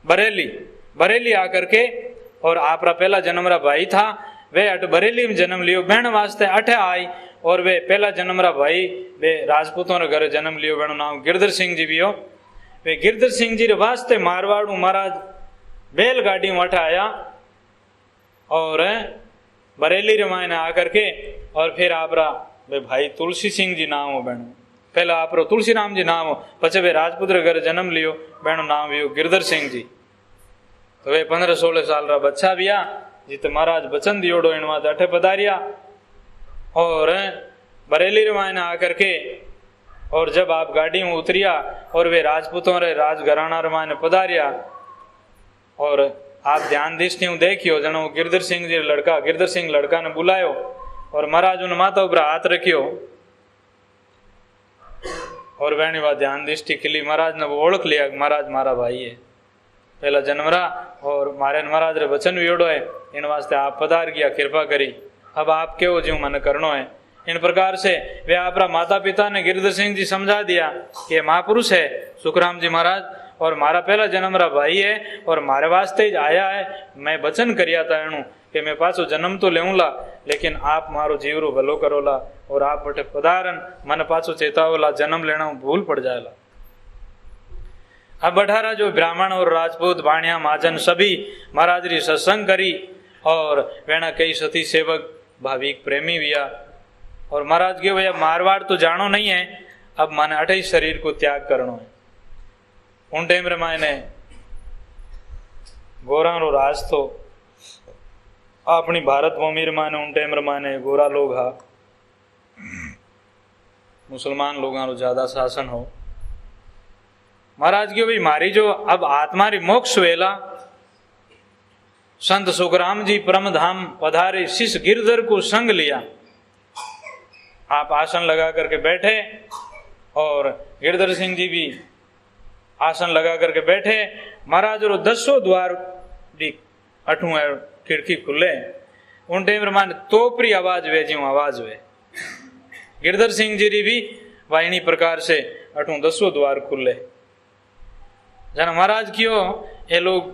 बरेली आकर के, और आपरा पहला जन्म रा भाई था वे अट बरेली में जन्म लियो, बहन वास्ते अठे आई। और वे पहला जन्म रा भाई वे राजपूतों रे घर जन्म लियो, बहन नाम गिरधर सिंह जी भी हो। वे गिरधर सिंह जी रे वास्ते मारवाड़ू महाराज बैलगाड़ी में अठे आया और बरेली रे मायने आकर के, और फिर आपरा वे भाई तुलसी सिंह जी नाम हो बहन, पहला आपरो तुलसी राम जी नाम हो, पछे वे राजपूत रे घर जन्म लियो, बहन नाम भी गिरधर सिंह जी। तो वे 15-16 साल रा बच्चा बिया जिते महाराज बचन दियोड़ो इन माते अठे पधारिया और बरेली रे मायने आकर के। और जब आप गाड़ी में उतरिया और वे राजपूतों रे राजघराना रे मायने पधारिया, और आप ध्यान दृष्टि देखियो जनो गिरधर सिंह जी लड़का, गिरधर सिंह लड़का ने बुलायो और महाराज उन माता ऊपर हाथ रखियो और वहनी बात ध्यान दृष्टि खिली। महाराज ने वो ओळख लिया महाराज मारा भाई है, पहला जन्मरा और मारे महाराज रे वचन वियोड़ो है, इन वास्ते आप पधार गया, कृपा करी, अब आप क्यों ज्यों मन करनो है। इन प्रकार से वे आपरा माता पिता ने गिरधर सिंह जी समझा दिया कि महापुरुष है सुखराम जी महाराज, और मारा पहला जन्म रा भाई है और मारे वास्ते ही आया है। मैं वचन करिया था एनु कि मैं पाछो जन्म तो लेऊला, लेकिन आप मारो जीवरो भलो करोला और आप बटे पधारन मन पाछो चेतावला, जन्म लेना भूल पड़ जाएला। अब 18 जो ब्राह्मण और राजपूत बाणिया महाजन सभी महाराज री सत्संग करी और वेणा कई सती सेवक भाविक प्रेमी बिया। और महाराज के भैया मारवाड़ तो जानो नहीं है, अब माने 28 शरीर को त्याग करनो है। उन टाइम रे मायने गोरा रो राज तो अपनी भारत भूमि रे माने उन टाइम रे माने गोरा लोग हा, मुसलमान लोगों रो ज्यादा शासन हो। महाराज की भाई मारी जो अब आत्मा री मोक्ष वेला संत सुखराम जी परम धाम पधारे, शिष गिरधर को संग लिया। आप आसन लगा करके बैठे और गिरधर सिंह जी भी आसन लगा करके बैठे। महाराज रो 10 द्वार अठू खिड़की खुले, उन टाइम मान तोपरी आवाज वे जी आवाज वे गिरधर सिंह जी री भी वाहिनी प्रकार से अठू 10 द्वार खुले। जन महाराज क्यों ये लोग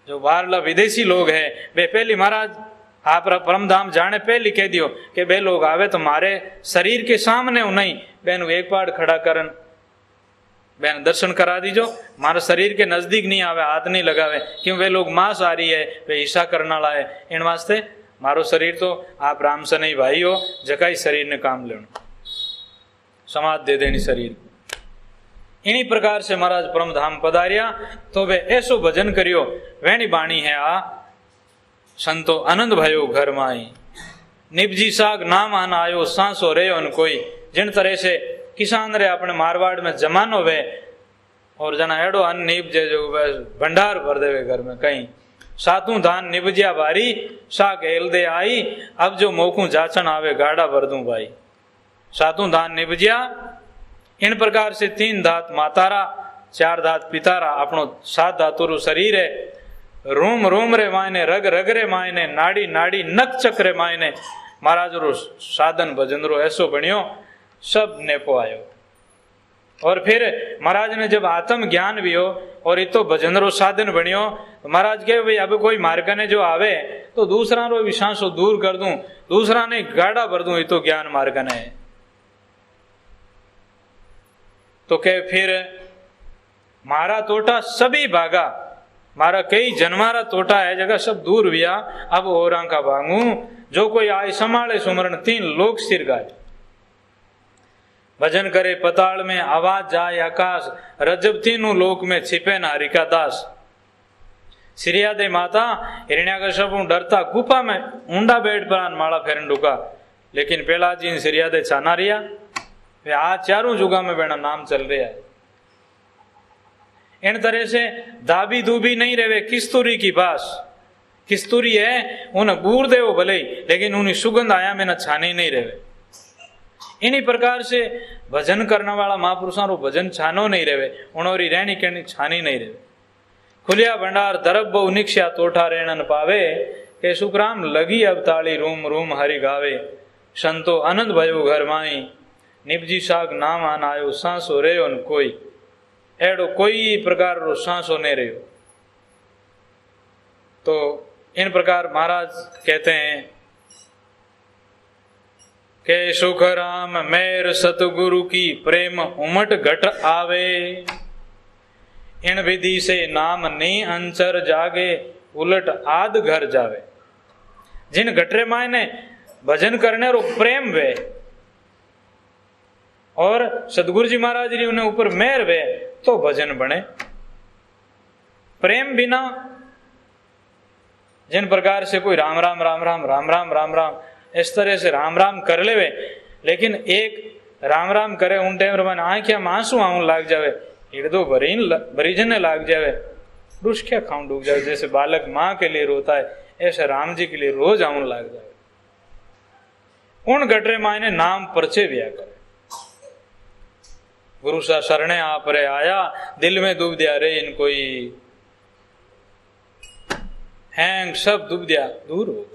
जो बाहरला विदेशी लोग है वे पहली महाराज आप परम धाम जाने पहली कह दियो कि बे लोग आवे तो मारे शरीर के सामने हो नहीं, बेन एक पाड़ खड़ा करन, बेन दर्शन करा दीजो, मारे शरीर के नजदीक नहीं आवे, हाथ नहीं लगावे, क्यों वे लोग मांस आ रही है, वे ईशा करना लाए। इन वास्ते मारो शरीर तो आप राम से नहीं भाई हो, जका शरीर ने काम लेना, समाज दे देनी शरीर को। इन्हीं प्रकार से महाराज परम धाम पधारिया तो वे ऐसो भजन करियो, वैनी बाणी है आ संतो आनंद भयो घर माई, निपजी साग नाम आन आयो सांसो रे उन कोई। जिन तरह से किसान रे अपने मारवाड़ में जमानो वे और जना एडो अन्न निप जे जो भंडार भर देवे घर में, कहीं सातू धान निपजिया बारी साग एल दे आई, अब जो मोकू जाचन आवे गाड़ा भर दूं भाई, सातू धान निपजिया। इन प्रकार से 3 धात मातारा, 4 धात पितारा, अपनो 7 धातु रो शरीर है। रोम रोम रे मायने, रग रग रे मायने, नाड़ी नाड़ी नक चक रे मायने महाराज रो साधन भजन रो ऐसो बनियो, सब नेपो आयो। और फिर महाराज ने जब आत्म ज्ञान भी हो और ये तो भजन रो साधन बनियो, तो महाराज कहे भाई अब कोई मार्ग ने जो आवे तो दूसरा रो विश्वासो दूर कर दूं, दूसरा ने गाड़ा भर दूं, ये तो ज्ञान मार्ग ने है। तो कहे फिर मारा तोटा सभी भागा, मारा कई जन्मारा तोटा है जगह सब दूर हुआ, अब और का भांगू, जो कोई आय संभाले सुमरण तीन लोक सिर गाय। भजन करे पताल में आवाज जाए आकाश, रजब तीनों लोक में छिपे न हरि का दास। सिरियादे माता हिरण्याकश्यप डरता गुफा में ऊंडा बैठ पर माला फेरन डुका, लेकिन पहला जी सिरियादे छाना रिया, वे आज चारों जुगा में बेना नाम चल रहा है। इन तरह से दाबी दूबी नहीं रहे किस्तूरी की बास, किस्तूरी है उन बूर दे वो भले, लेकिन उन्हें सुगंध आया में न छाने नहीं रहे। इन्हीं प्रकार से भजन करने वाला महापुरुषों रो भजन छानो नहीं रहे, उनोरी रहनी कहनी छानी नहीं रहे। खुलिया भंडार दरब बहु निक्ष्या तोठा रेणन पावे, के सुखराम लगी अब ताली रूम रूम हरि गावे। संतो आनंद भयो घर माई, निपजी साग नाम आन आयो, सांसो रहो न कोई, एड़ो कोई प्रकार रो सांसो नहीं रहो। तो इन प्रकार महाराज कहते हैं के सुख राम मेर सतगुरु की प्रेम उमट घट आवे, इन विधि से नाम नी अंचर जागे, उलट आद घर जावे। जिन घटरे माय ने भजन करने रो प्रेम वे और सदगुरु जी महाराज जी उन्हें ऊपर मेहर वे तो भजन बने। प्रेम बिना जिन प्रकार से कोई राम राम राम राम राम राम राम राम इस तरह से राम राम कर लेवे, लेकिन एक राम राम करे उन टाइम में आंखिया में आंसू आऊं लाग जावे, हिड़दो भरीजने लाग जावे, रुष्ख्या खाऊं डूब जावे। जैसे बालक माँ के लिए रोता है, ऐसे राम जी के लिए रोज आऊं लाग जावे। उन गटरे माँ ने नाम परचे दिया करे, गुरु सा शरणे आप रे आया, दिल में डूब दिया रे इन कोई हैंग सब डूब दिया दूर हो।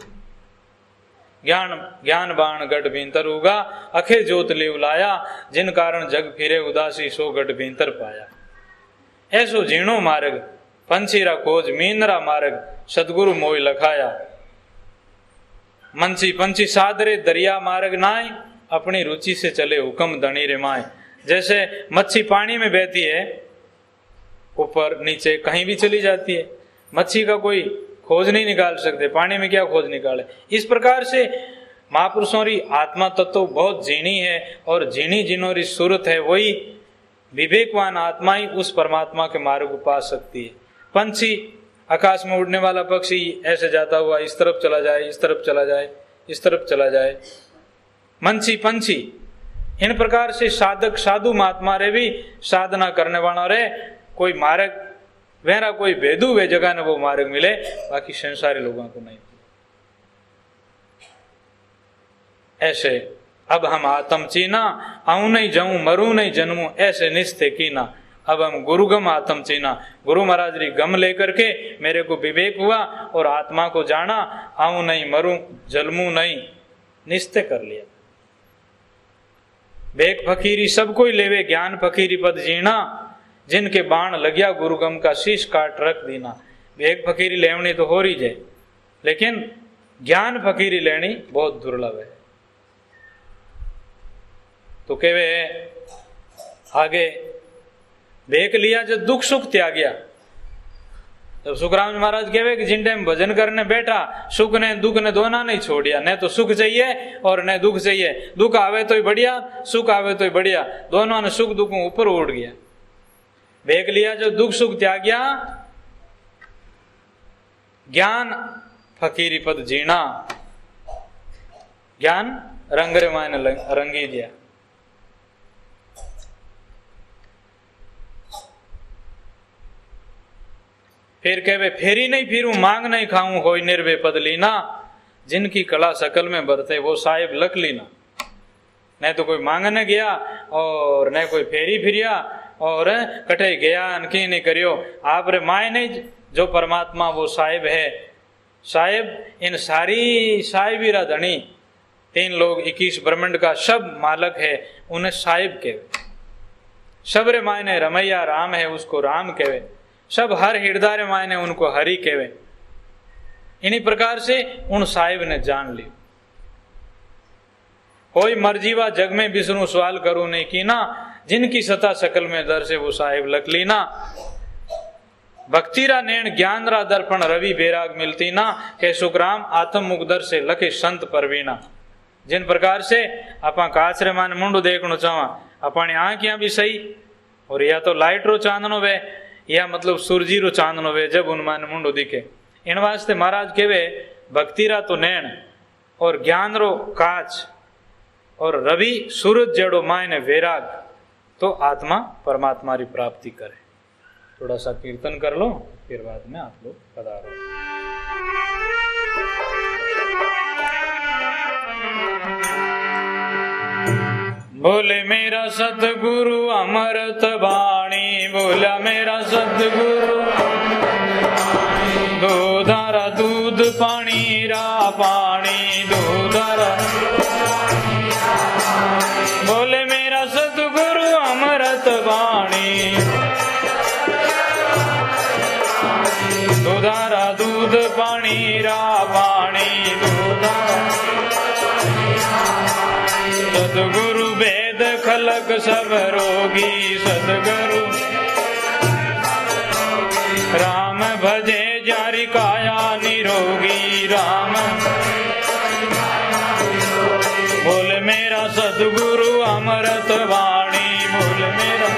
ज्ञान ज्ञान बाण गढ़ भीतर उगा, अखे जोत ले उलाया, जिन कारण जग फिरे उदासी सो गढ़ भीतर पाया। ऐसो जीणो मार्ग पंछीरा खोज मीनरा मार्ग, सदगुरु मोय लखाया। मंची पंछी सादरे दरिया मार्ग नाय, अपनी रुचि से चले हुक्म धनी रे माय। जैसे मच्छी पानी में बहती है, ऊपर नीचे कहीं भी चली जाती है, मच्छी का कोई खोज नहीं निकाल सकते, पानी में क्या खोज निकाले। इस प्रकार से महापुरुषों की आत्मा तत्व बहुत झीणी है, और झीणी जिनोरी सूरत है वही विवेकवान आत्मा ही उस परमात्मा के मार्ग को पा सकती है। पंछी आकाश में उड़ने वाला पक्षी ऐसे जाता हुआ इस तरफ चला जाए, इस तरफ चला जाए, इस तरफ चला जाए, मंछी पंछी। इन प्रकार से साधक साधु महात्मा रे भी साधना करने वाला रे कोई मार्ग वेरा कोई भेदू वे जगह ने वो मार्ग मिले, बाकी संसारी लोगों को नहीं। ऐसे अब हम आत्म चीना, आऊं नहीं जाऊं मरू नहीं जन्मू, ऐसे निस्ते कीना। अब हम गुरुगम आत्म चीना, गुरु महाराज री गम लेकर के मेरे को विवेक हुआ और आत्मा को जाना, आऊं नहीं मरू जन्मू नहीं, निस्ते कर लिया। बेक फकीरी सब कोई लेवे, ज्ञान फकीरी पद जीना, जिनके बाण लगिया गुरुगम का शीश काट रख देना। एक फकीरी लेवनी तो हो रही जाए, लेकिन ज्ञान फकीरी लेनी बहुत दुर्लभ है। तो कहवे आगे देख लिया जब दुख सुख त्याग्या, जब सुखराम महाराज कहवे कि जिन टाइम भजन करने बैठा, सुख ने दुख ने दोना नहीं छोड़िया, न तो सुख चाहिए और न दुख चाहिए। दुख आवे तो ही बढ़िया, सुख आवे तो ही बढ़िया, दोनों ने सुख दुख ऊपर उड़ गया। देख लिया जो दुख सुख त्याग्या, ज्ञान फकीरी पद जीना, ज्ञान रंगरे मायने रंगी दिया। फिर कहवे फेरी नहीं फिरूं, मांग नहीं खाऊं, होई निर्वे पद लीना, जिनकी कला सकल में बरते वो साहिब लख लीना। न तो कोई मांगने गया और न कोई फेरी फिरिया और कटे गया अनकी नहीं करियो। आप रे माए नहीं जो परमात्मा वो साहिब है। साहिब इन सारी साहिबीरा धनी 3 लोग 21 ब्रह्मांड का सब मालक है, उन्हें साहिब के। शबरे मायने रमैया राम है उसको राम कहवे, सब हर हृदय मायने उनको हरि कहवे। इन्हीं प्रकार से उन साहिब ने जान ली। कोई मर्जीवा जग में विष्णु सवाल करूं नहीं की ना, जिनकी सता सकल में दर से वो साहिब लख ली ना। भक्तिरा नैण ज्ञानरा दर्पण रवि बैराग मिलती ना, के सुखराम आत्म मुगदर से लखे संत परवीना। जिन प्रकार से अपा काचरे मान मुंडू देखना चाहवा, अपनी आंखियां भी सही, और या तो लाइट रो चांदनो वे या मतलब सूरजी रो चांदनो वे जब उनमान मुंडू दिखे। इन वास्ते महाराज केवे भक्तिरा तो नैण और ज्ञान रो काच और रवि सूरज जड़ो मायने वैराग, तो आत्मा परमात्मा री प्राप्ति करे। थोड़ा सा कीर्तन कर लो, फिर बाद में आप लोग पधारो। बोले मेरा सतगुरु अमृत वाणी, बोला मेरा सतगुरु दूधारा दूध पानी रा पानी दूधारा। बोले मेरा सतगुरु अमृत वाणी, दूधारा दूध पानी रा पानी दूधारा। सतगुरु वेद खलक सब रोगी, सतगुरु राम भजे जारी काया निरोगी राम। बोल मेरा सतगुरु अमृत वाणी, बोल मेरा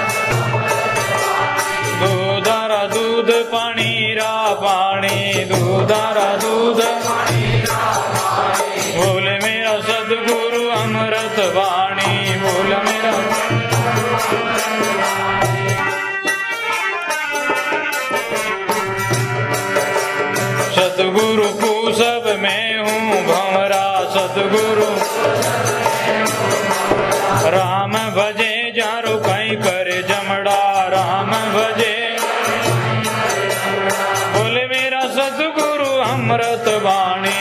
दूधारा दूध पानी रा पानी दूधारा दूध। बोल मेरा सतगुरु अमृत वाणी, बोल मेरा सतगुरु को सब मैं हूँ भंवरा। सतगुरु राम भजे जारो कहीं करे जमड़ा राम भजे। बोले मेरा सतगुरु अमृत वाणी,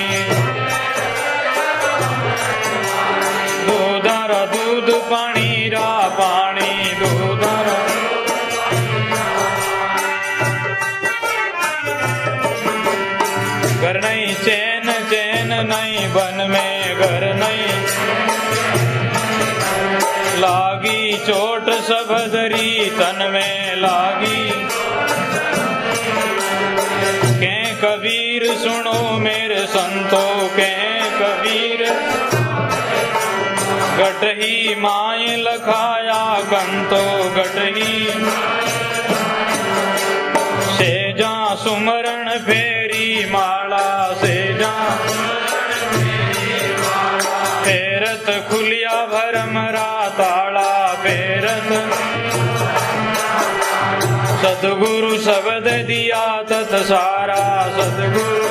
दूधारा दूध पानी रा पानी दूधारा। घर नहीं चैन चैन नहीं बन में घर नहीं, लागी चोट सबदरी तन में लागी। के कबीर सुनो मेरे संतों के कबीर, गटही माय लखाया कंतो गटही। सेजा सुमरण फेरी माला सेजा, फेरत खुलिया भरमरा ताला फेरत। सतगुरु शब्द दिया तत सारा सतगुरु,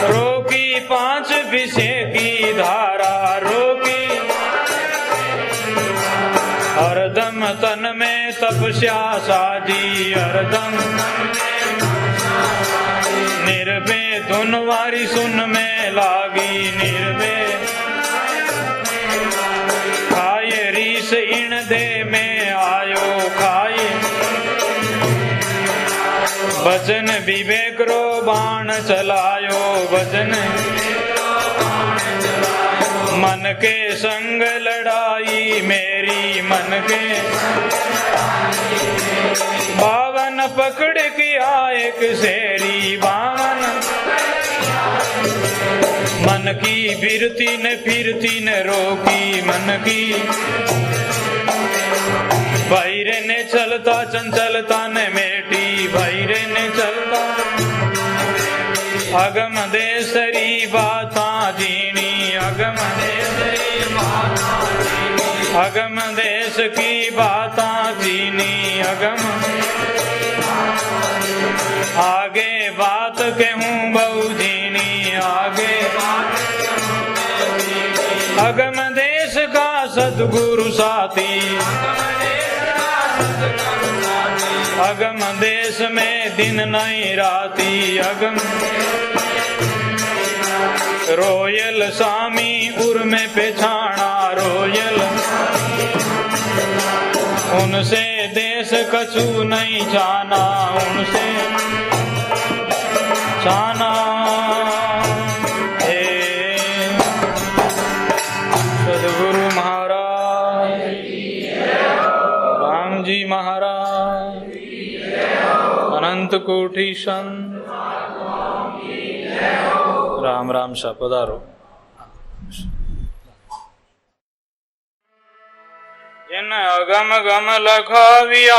रोकी पांच विषय की धारा रोकी। हरदम तन में तपस्या साजी हरदम, निर्भय धुन वारी सुन में लागी निर्भय। खाए रीस इन दे में आयो खाए, वचन विवेक रो बाण चलायो वचन। मन के संग लड़ाई मेरी मन के, बावन पकड़ किया एक शेरी बावन। मन की बिरती न फिरती न रोकी मन की, भैरे ने चलता चंचलता न मेटी भैरे ने चलता। अगम देसरी बाता जीनी अगम देसरी बाता जीनी, अगम देश की बाता जीनी अगम। आगे बात कहूँ बहु जीनी आगे, अगम देश का सद्गुरु साथी। अगम देश में दिन नहीं राती अगम, रोयल स्वामी उर में पेछाना रोयल। उनसे देश कछु नहीं जाना, उनसे जाना। हे सद्गुरु महाराज, राम जी महाराज, अनंत कोटि संत, राम राम सा पधारो। जिन अगम गम लखाविया,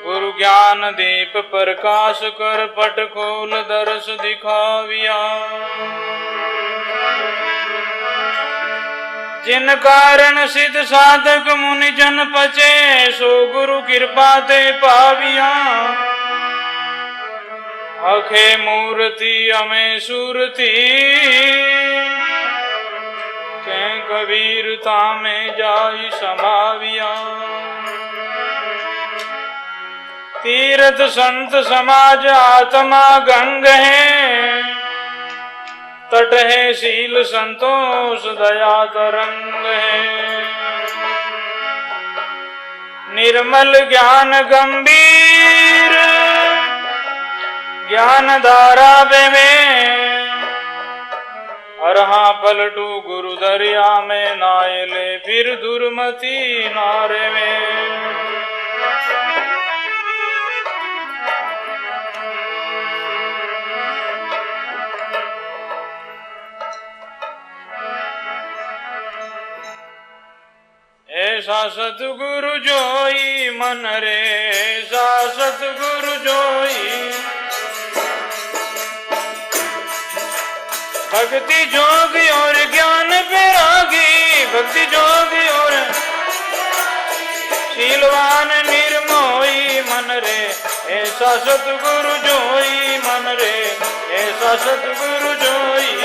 गुरु ज्ञान दीप प्रकाश कर पट खोल दर्श दिखाविया। जिन कारण सिद्ध साधक मुनि जन पचे, सो गुरु कृपा ते पाविया। अखे मूर्ति अमे सुरती, के कबीरता में जाई समाविया। तीर्थ संत समाज आत्मा गंग है, तट है शील संतोष दया तरंग है। निर्मल ज्ञान गंभीर, ज्ञान धारा में अरहा पलटू गुरु दरिया में, नायले फिर दुर्मति नारे में। ऐसा सतगुरु जोई मन रे, ऐसा सतगुरु जोई। भक्ति जोगी और ज्ञान बैरागी, भक्ति जोगी और शीलवान निर्मोही मन रे। ऐसा सतगुरु जोई मन रे, ऐसा सतगुरु जोई।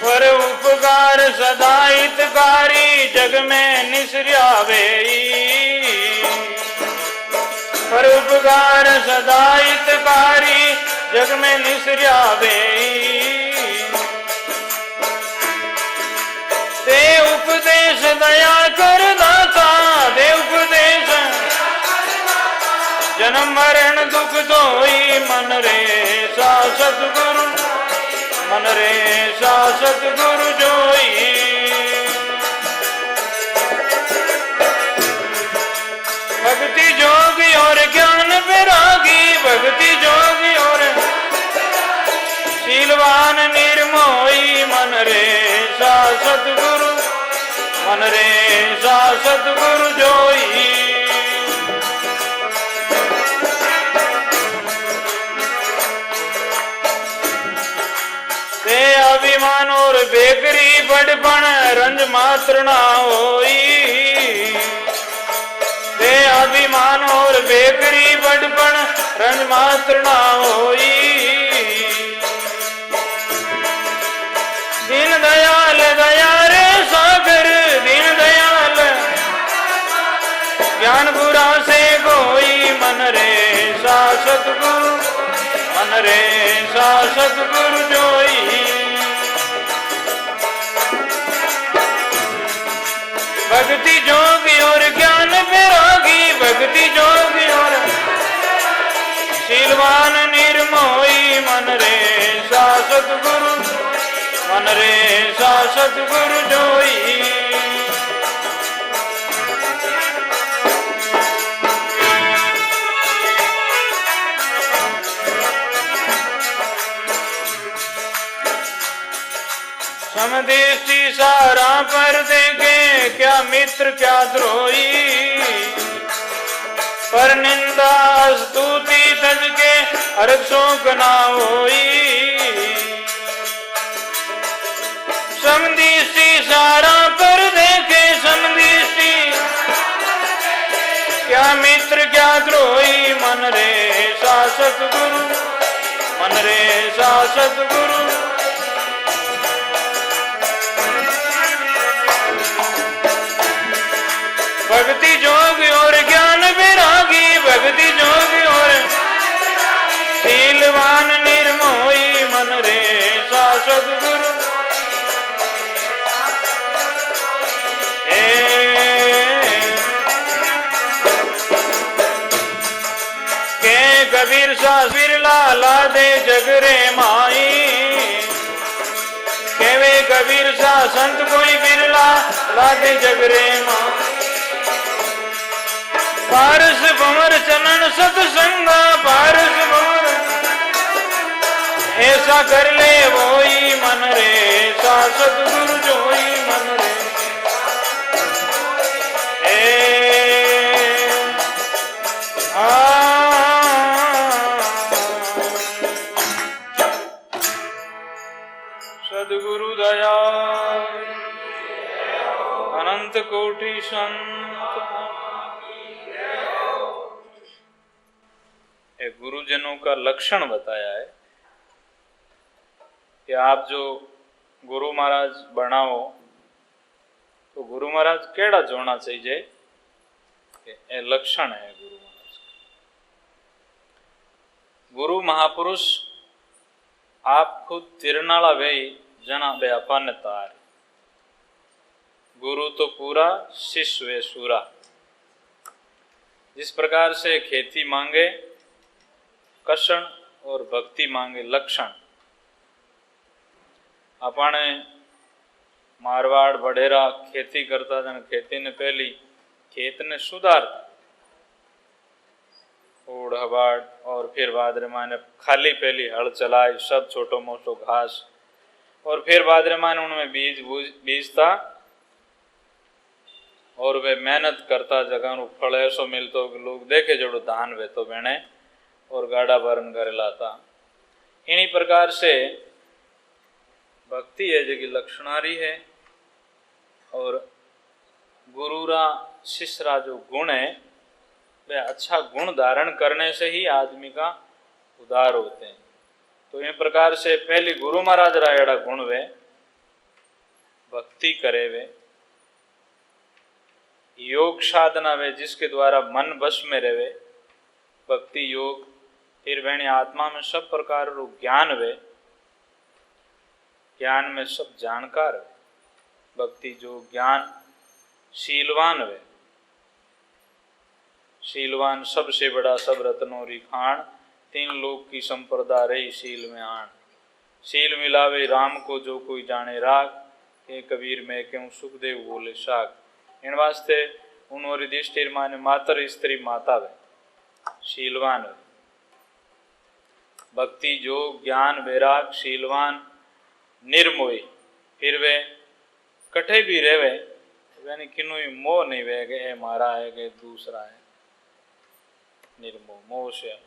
पर उपकार सदा हितकारी, जग में निसर्यावे। पर उपकार सदा हितकारी, जग में निसर्यावे। दे उपदेश दया कर दाता, दे उपदेश जन्म मरण दुख दोई मन रे। सा सतगुरु मन रे, सा सतगुरु जोई। भक्ति जोगी और ज्ञान बैरागी, भक्ति जोगी और शीलवान निर्मोही मन रे। सा सतगुरु मन रे, सा सतगुरु जोई। अभिमान और बेकरी बड़पन रंज मात्र ना होई। दे अभिमान और बेकरी बड़पन रंज मात्र ना होई। दीन दयाल दया रे सागर, दीन दयाल ज्ञान गुरा से कोई मन रे। सा सतगुरु मन रे, सा सतगुरु जोई। भक्ति जोगी और ज्ञान बैरागी, भक्ति जोगी और शीलवान निर्मोही मन रे। सा सतगुरु मन रे, सा सतगुरु जोई। समदेशी सारा पर देखे, क्या मित्र क्या द्रोही। पर निंदा स्तुति तज के हरक शोक ना होई। समदेशी सारा पर देखे, समदेशी क्या मित्र क्या द्रोही मन रे। सा सतगुरु मन रे, सा सतगुरु। भक्ति जोगी और ज्ञान विरागी, भक्ति जोगी और शीलवान निर्मोही मन रे सा सद्गुरु। के कबीर सा बिरला ला दे जगरे माई, केवे कबीर सा संत कोई बिरला ला दे जगरे माई। पारस भंवर चलन सतसंगा, पारस भंवर ऐसा कर ले वोई मन रे सा सतगुरु जोई मन रे। सद्गुरु दया अनंत कोटि संत। एक गुरुजनों का लक्षण बताया है कि आप जो गुरु महाराज बनाओ तो गुरु महाराज केड़ा जोना चाहिए, ए लक्षण है गुरु महाराज का। गुरु महापुरुष आप खुद तिरनाला वे जना बे अपन तार, गुरु तो पूरा शिष्य वे सूरा। जिस प्रकार से खेती मांगे कषण और भक्ति मांगे लक्षण, अपने मारवाड़ बड़ेरा खेती करता जन खेती ने पहली खेत ने सुधार ओढ़ हबाड़ और फिर बाद माने खाली पहली हल चलाई सब छोटो मोटो घास और फिर बाद माने उनमें बीजता और वे मेहनत करता जगह फल ऐसो मिलतो लोग देखे जोड़ो धान वे तो बेने और गाड़ा भरन करे लाता। इन्हीं प्रकार से भक्ति है जगी लक्षणारी है और गुरुरा शिष्यरा जो गुण है वे अच्छा गुण धारण करने से ही आदमी का उद्धार होते हैं। तो इन प्रकार से पहली गुरु महाराज रायड़ा गुण वे भक्ति करे वे योग साधना वे जिसके द्वारा मन वश में रहे भक्ति योग। फिर वैनी आत्मा में सब प्रकार रो ज्ञान वे ज्ञान में सब जानकार भक्ति जो ज्ञान शीलवान वे शीलवान सबसे बड़ा सब रत्नों री खान तीन लोक की संप्रदा रही शील में आन। शील मिलावे राम को जो कोई जाने राग के कबीर में क्यों सुखदेव बोले साग। इन वास्ते उन्होंने युधिष्ठिर माने मातर स्त्री माता वे शीलवान वे भक्ति जो ज्ञान वैराग शीलवान निर्मोही। फिर वे कठे भी रहे यानी किन्नु मोह नहीं वे कि ए मारा है कि दूसरा है निर्मोह मोह से।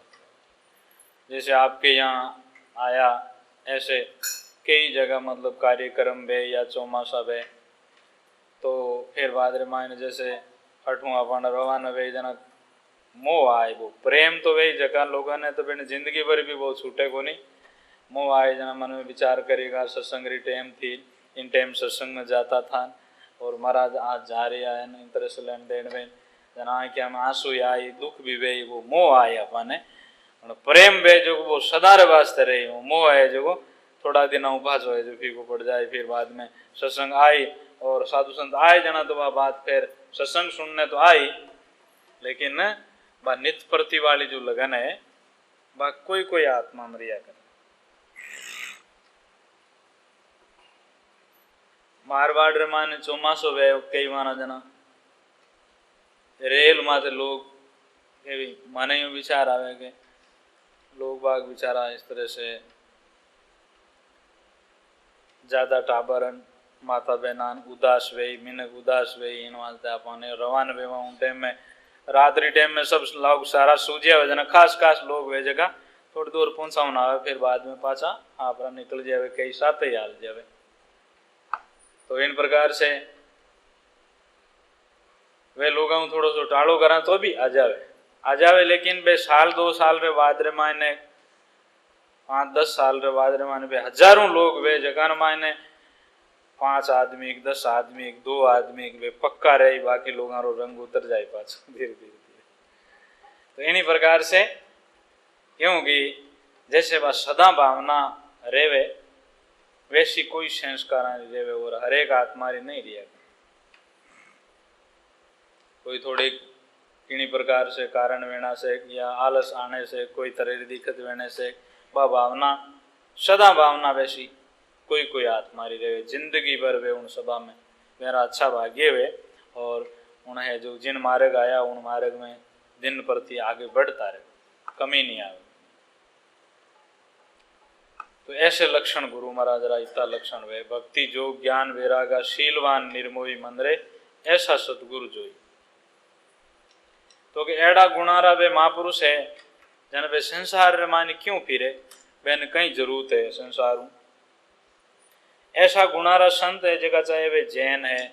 जैसे आपके यहाँ आया ऐसे कई जगह मतलब कार्यक्रम वे या चौमासा वे तो फिर बाद मायने जैसे अठवा अपन रवाना वे जना मोह आए वो प्रेम तो वही जगह लोगों ने तो मैंने जिंदगी भर भी बहुत छूटे को नहीं मोह आए जना मन में विचार करेगा सत्संग री टाइम थी इन टाइम सत्संग में जाता था और महाराज आज जा रहे आए इन तरह से लेन देन में जना क्या में आंसू आई दुख भी वे वो मोह आए अपने प्रेम वे जो वो सदारे वास्ते रही वो मोह है जो थोड़ा दिन उपास हो जो फीको पड़ जाए। फिर बाद में सत्संग आई और साधु संत आए जना तो वह बात फिर सत्संग सुनने तो आई लेकिन बा नित्य प्रति वाली जो लगन है बा कोई कोई आत्मा मरिया करे। मारवाड़ रे माने चौमासो वे कई माना जना रेल माते लोग माने यूं विचार आवे के लोग बाग विचारा इस तरह से ज्यादा टाबरन माता बहनान उदास वे मिनक उदास वे इन वास्ते अपने रवान वे उन टाइम में रात्रि टाइम में सब लोग सारा सूझे हो जना खास खास लोग वे जगह थोड़ी दूर पहुंचा ना आवे फिर बाद में पाचा आप निकल जावे कई साथ ही हाल जावे। तो इन प्रकार से वे लोग थोड़ा सो टाड़ो करा तो भी आ जावे लेकिन बे साल 2 साल रे बाद रे मायने 5-10 साल रे बाद रे मायने बे हजारों लोग वे जगह मायने 5 आदमी एक 10 आदमी एक 2 आदमी एक वे पक्का रहे, बाकी लोगों रो रंग उतर जाए पाछो धीरे धीरे धीरे। तो इन्हीं प्रकार से क्योंकि जैसे वह सदा भावना रेवे वैसी कोई संस्कार नहीं रेवे और हरेक आत्मारी नहीं रिया। कोई थोड़ी किन्हीं प्रकार से कारण वेना से या आलस आने से कोई तरह दिक्कत वेने से वह भावना सदा भावना वैसी कोई कोई आत्मारी रहे जिंदगी भर वे उन सभा में मेरा अच्छा भाग्य वे और उन्हें जो जिन मार्ग आया उन मार्ग में दिन प्रति आगे बढ़ता रहे, कमी नहीं आवे। तो ऐसे लक्षण गुरु महाराज रा इतना लक्षण वे भक्ति जो ज्ञान वैरागा शीलवान निर्मोही मंदरे ऐसा सतगुरु जोई। तो कि एड़ा गुणारा वे महापुरुष है जन वे संसार रे मानी क्यों फिरे, बेन कहीं जरूरत है संसार। ऐसा गुणारा संत है जगह चाहे वे जैन है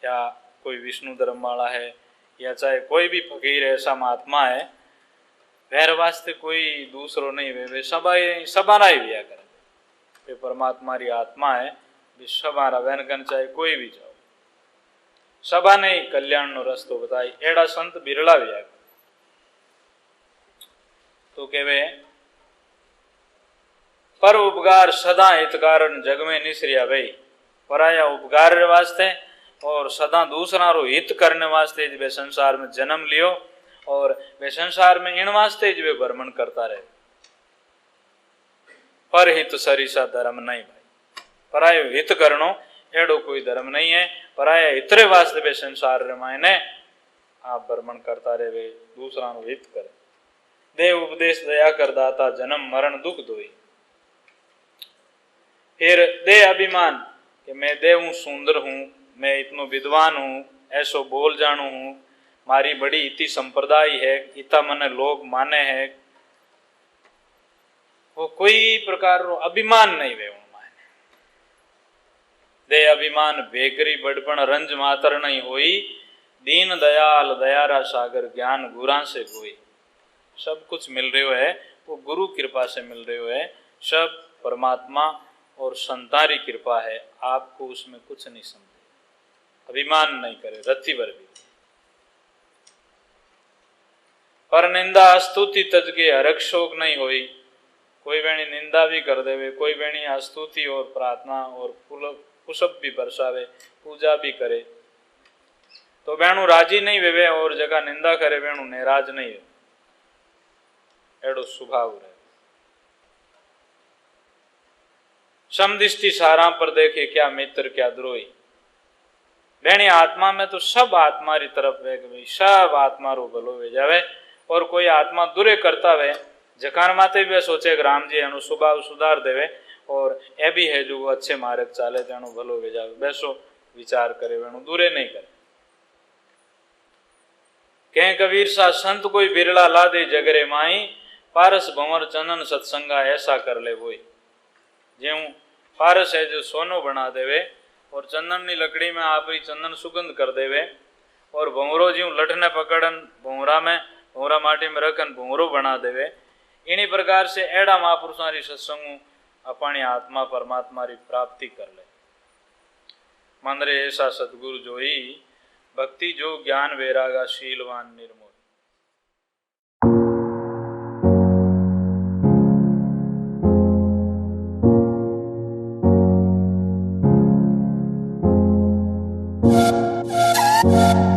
या कोई विष्णु धर्म वाला है या चाहे कोई भी फकीर है, ऐसा महात्मा है, वैर वास्ते कोई दूसरो नहीं वे सबारा ही व्या करे। वे परमात्मा री आत्मा है, वे सबारा वैन कन चाहे कोई भी जाओ सभा नहीं कल्याण नो रस्तो बताई। एड़ा संत बिरला व्या करे। तो केवे पर उपकार सदा हित कारण जग में निसरिया भाई। पराया उपकार वास्ते और सदा दूसरा रो हित करने वास्ते वे संसार में जन्म लियो और वे संसार में इन वास्ते वे भ्रमण करता रहे। पर हित सरिसा धर्म नहीं भाई। परायो हित करनो एड़ो कोई धर्म नहीं है। पराया हितरे वास्ते वे संसार रे मायने आप भ्रमण करता रहे, वे दूसरा रो हित करे। देव उपदेश दया कर दाता जन्म मरण दुख दोई। फिर दे अभिमान कि मैं देव हूँ, सुंदर हूँ, मैं इतनो विद्वान हूँ, ऐसो बोल जानू हूँ, मारी बड़ी इति संप्रदाय है, इतना मने लोग माने है। वो कोई प्रकार रो अभिमान नहीं वे माने। दे अभिमान बेकरी बड़पण रंज मातर नहीं होई, दीन दयाल दयारा सागर ज्ञान गुरा से कोई। सब कुछ मिल रहे है वो गुरु कृपा से मिल रहे है, सब परमात्मा और संतारी कृपा है, आपको उसमें कुछ नहीं समझे। अभिमान नहीं करे रत्ती भर भी। पर निंदा स्तुति तज के हरक शोक नहीं होई। कोई बेणी निंदा भी कर देवे, कोई बेणी स्तुति और प्रार्थना और पुष्प भी बरसावे, पूजा भी करे तो बेणु राजी नहीं वेवे और जगह निंदा करे बेणु नाराज नहीं है। एड़ो स्वभाव रहे। समदृष्टि सारा पर देखे क्या मित्र क्या द्रोही। बेणी आत्मा में तो सब आत्मा री तरफ वे भाई सब आत्मा रो भलो वे जावे और कोई आत्मा दुरे करता वे जकान माते भी सोचे कि राम जी एनु स्वभाव सुधार देवे और ए भी है जो वो अच्छे मार्ग चाले तेनु भलो वे जावे, बैसो विचार करे वेणु दूरे नहीं करे। कह कबीर सा संत कोई बिरला ला दे जगरे माई, पारस भंवर चंदन सत्संगा ऐसा कर ले वोई। ज्यों पारस है जो सोनो बना देवे और चंदन नी लकड़ी में आप ही चंदन सुगंध कर देवे और भंवरो ज्यों लठने पकड़न भंवरा माटी में रखन भंवरो बना देवे। इन्हीं प्रकार से एड़ा महापुरुषों री सत्संगू अपनी आत्मा परमात्मा री प्राप्ति कर ले। मंदरे ऐसा सतगुरु जोई, भक्ति जो ज्ञान वैरागा शीलवान निर्मोही। Yeah.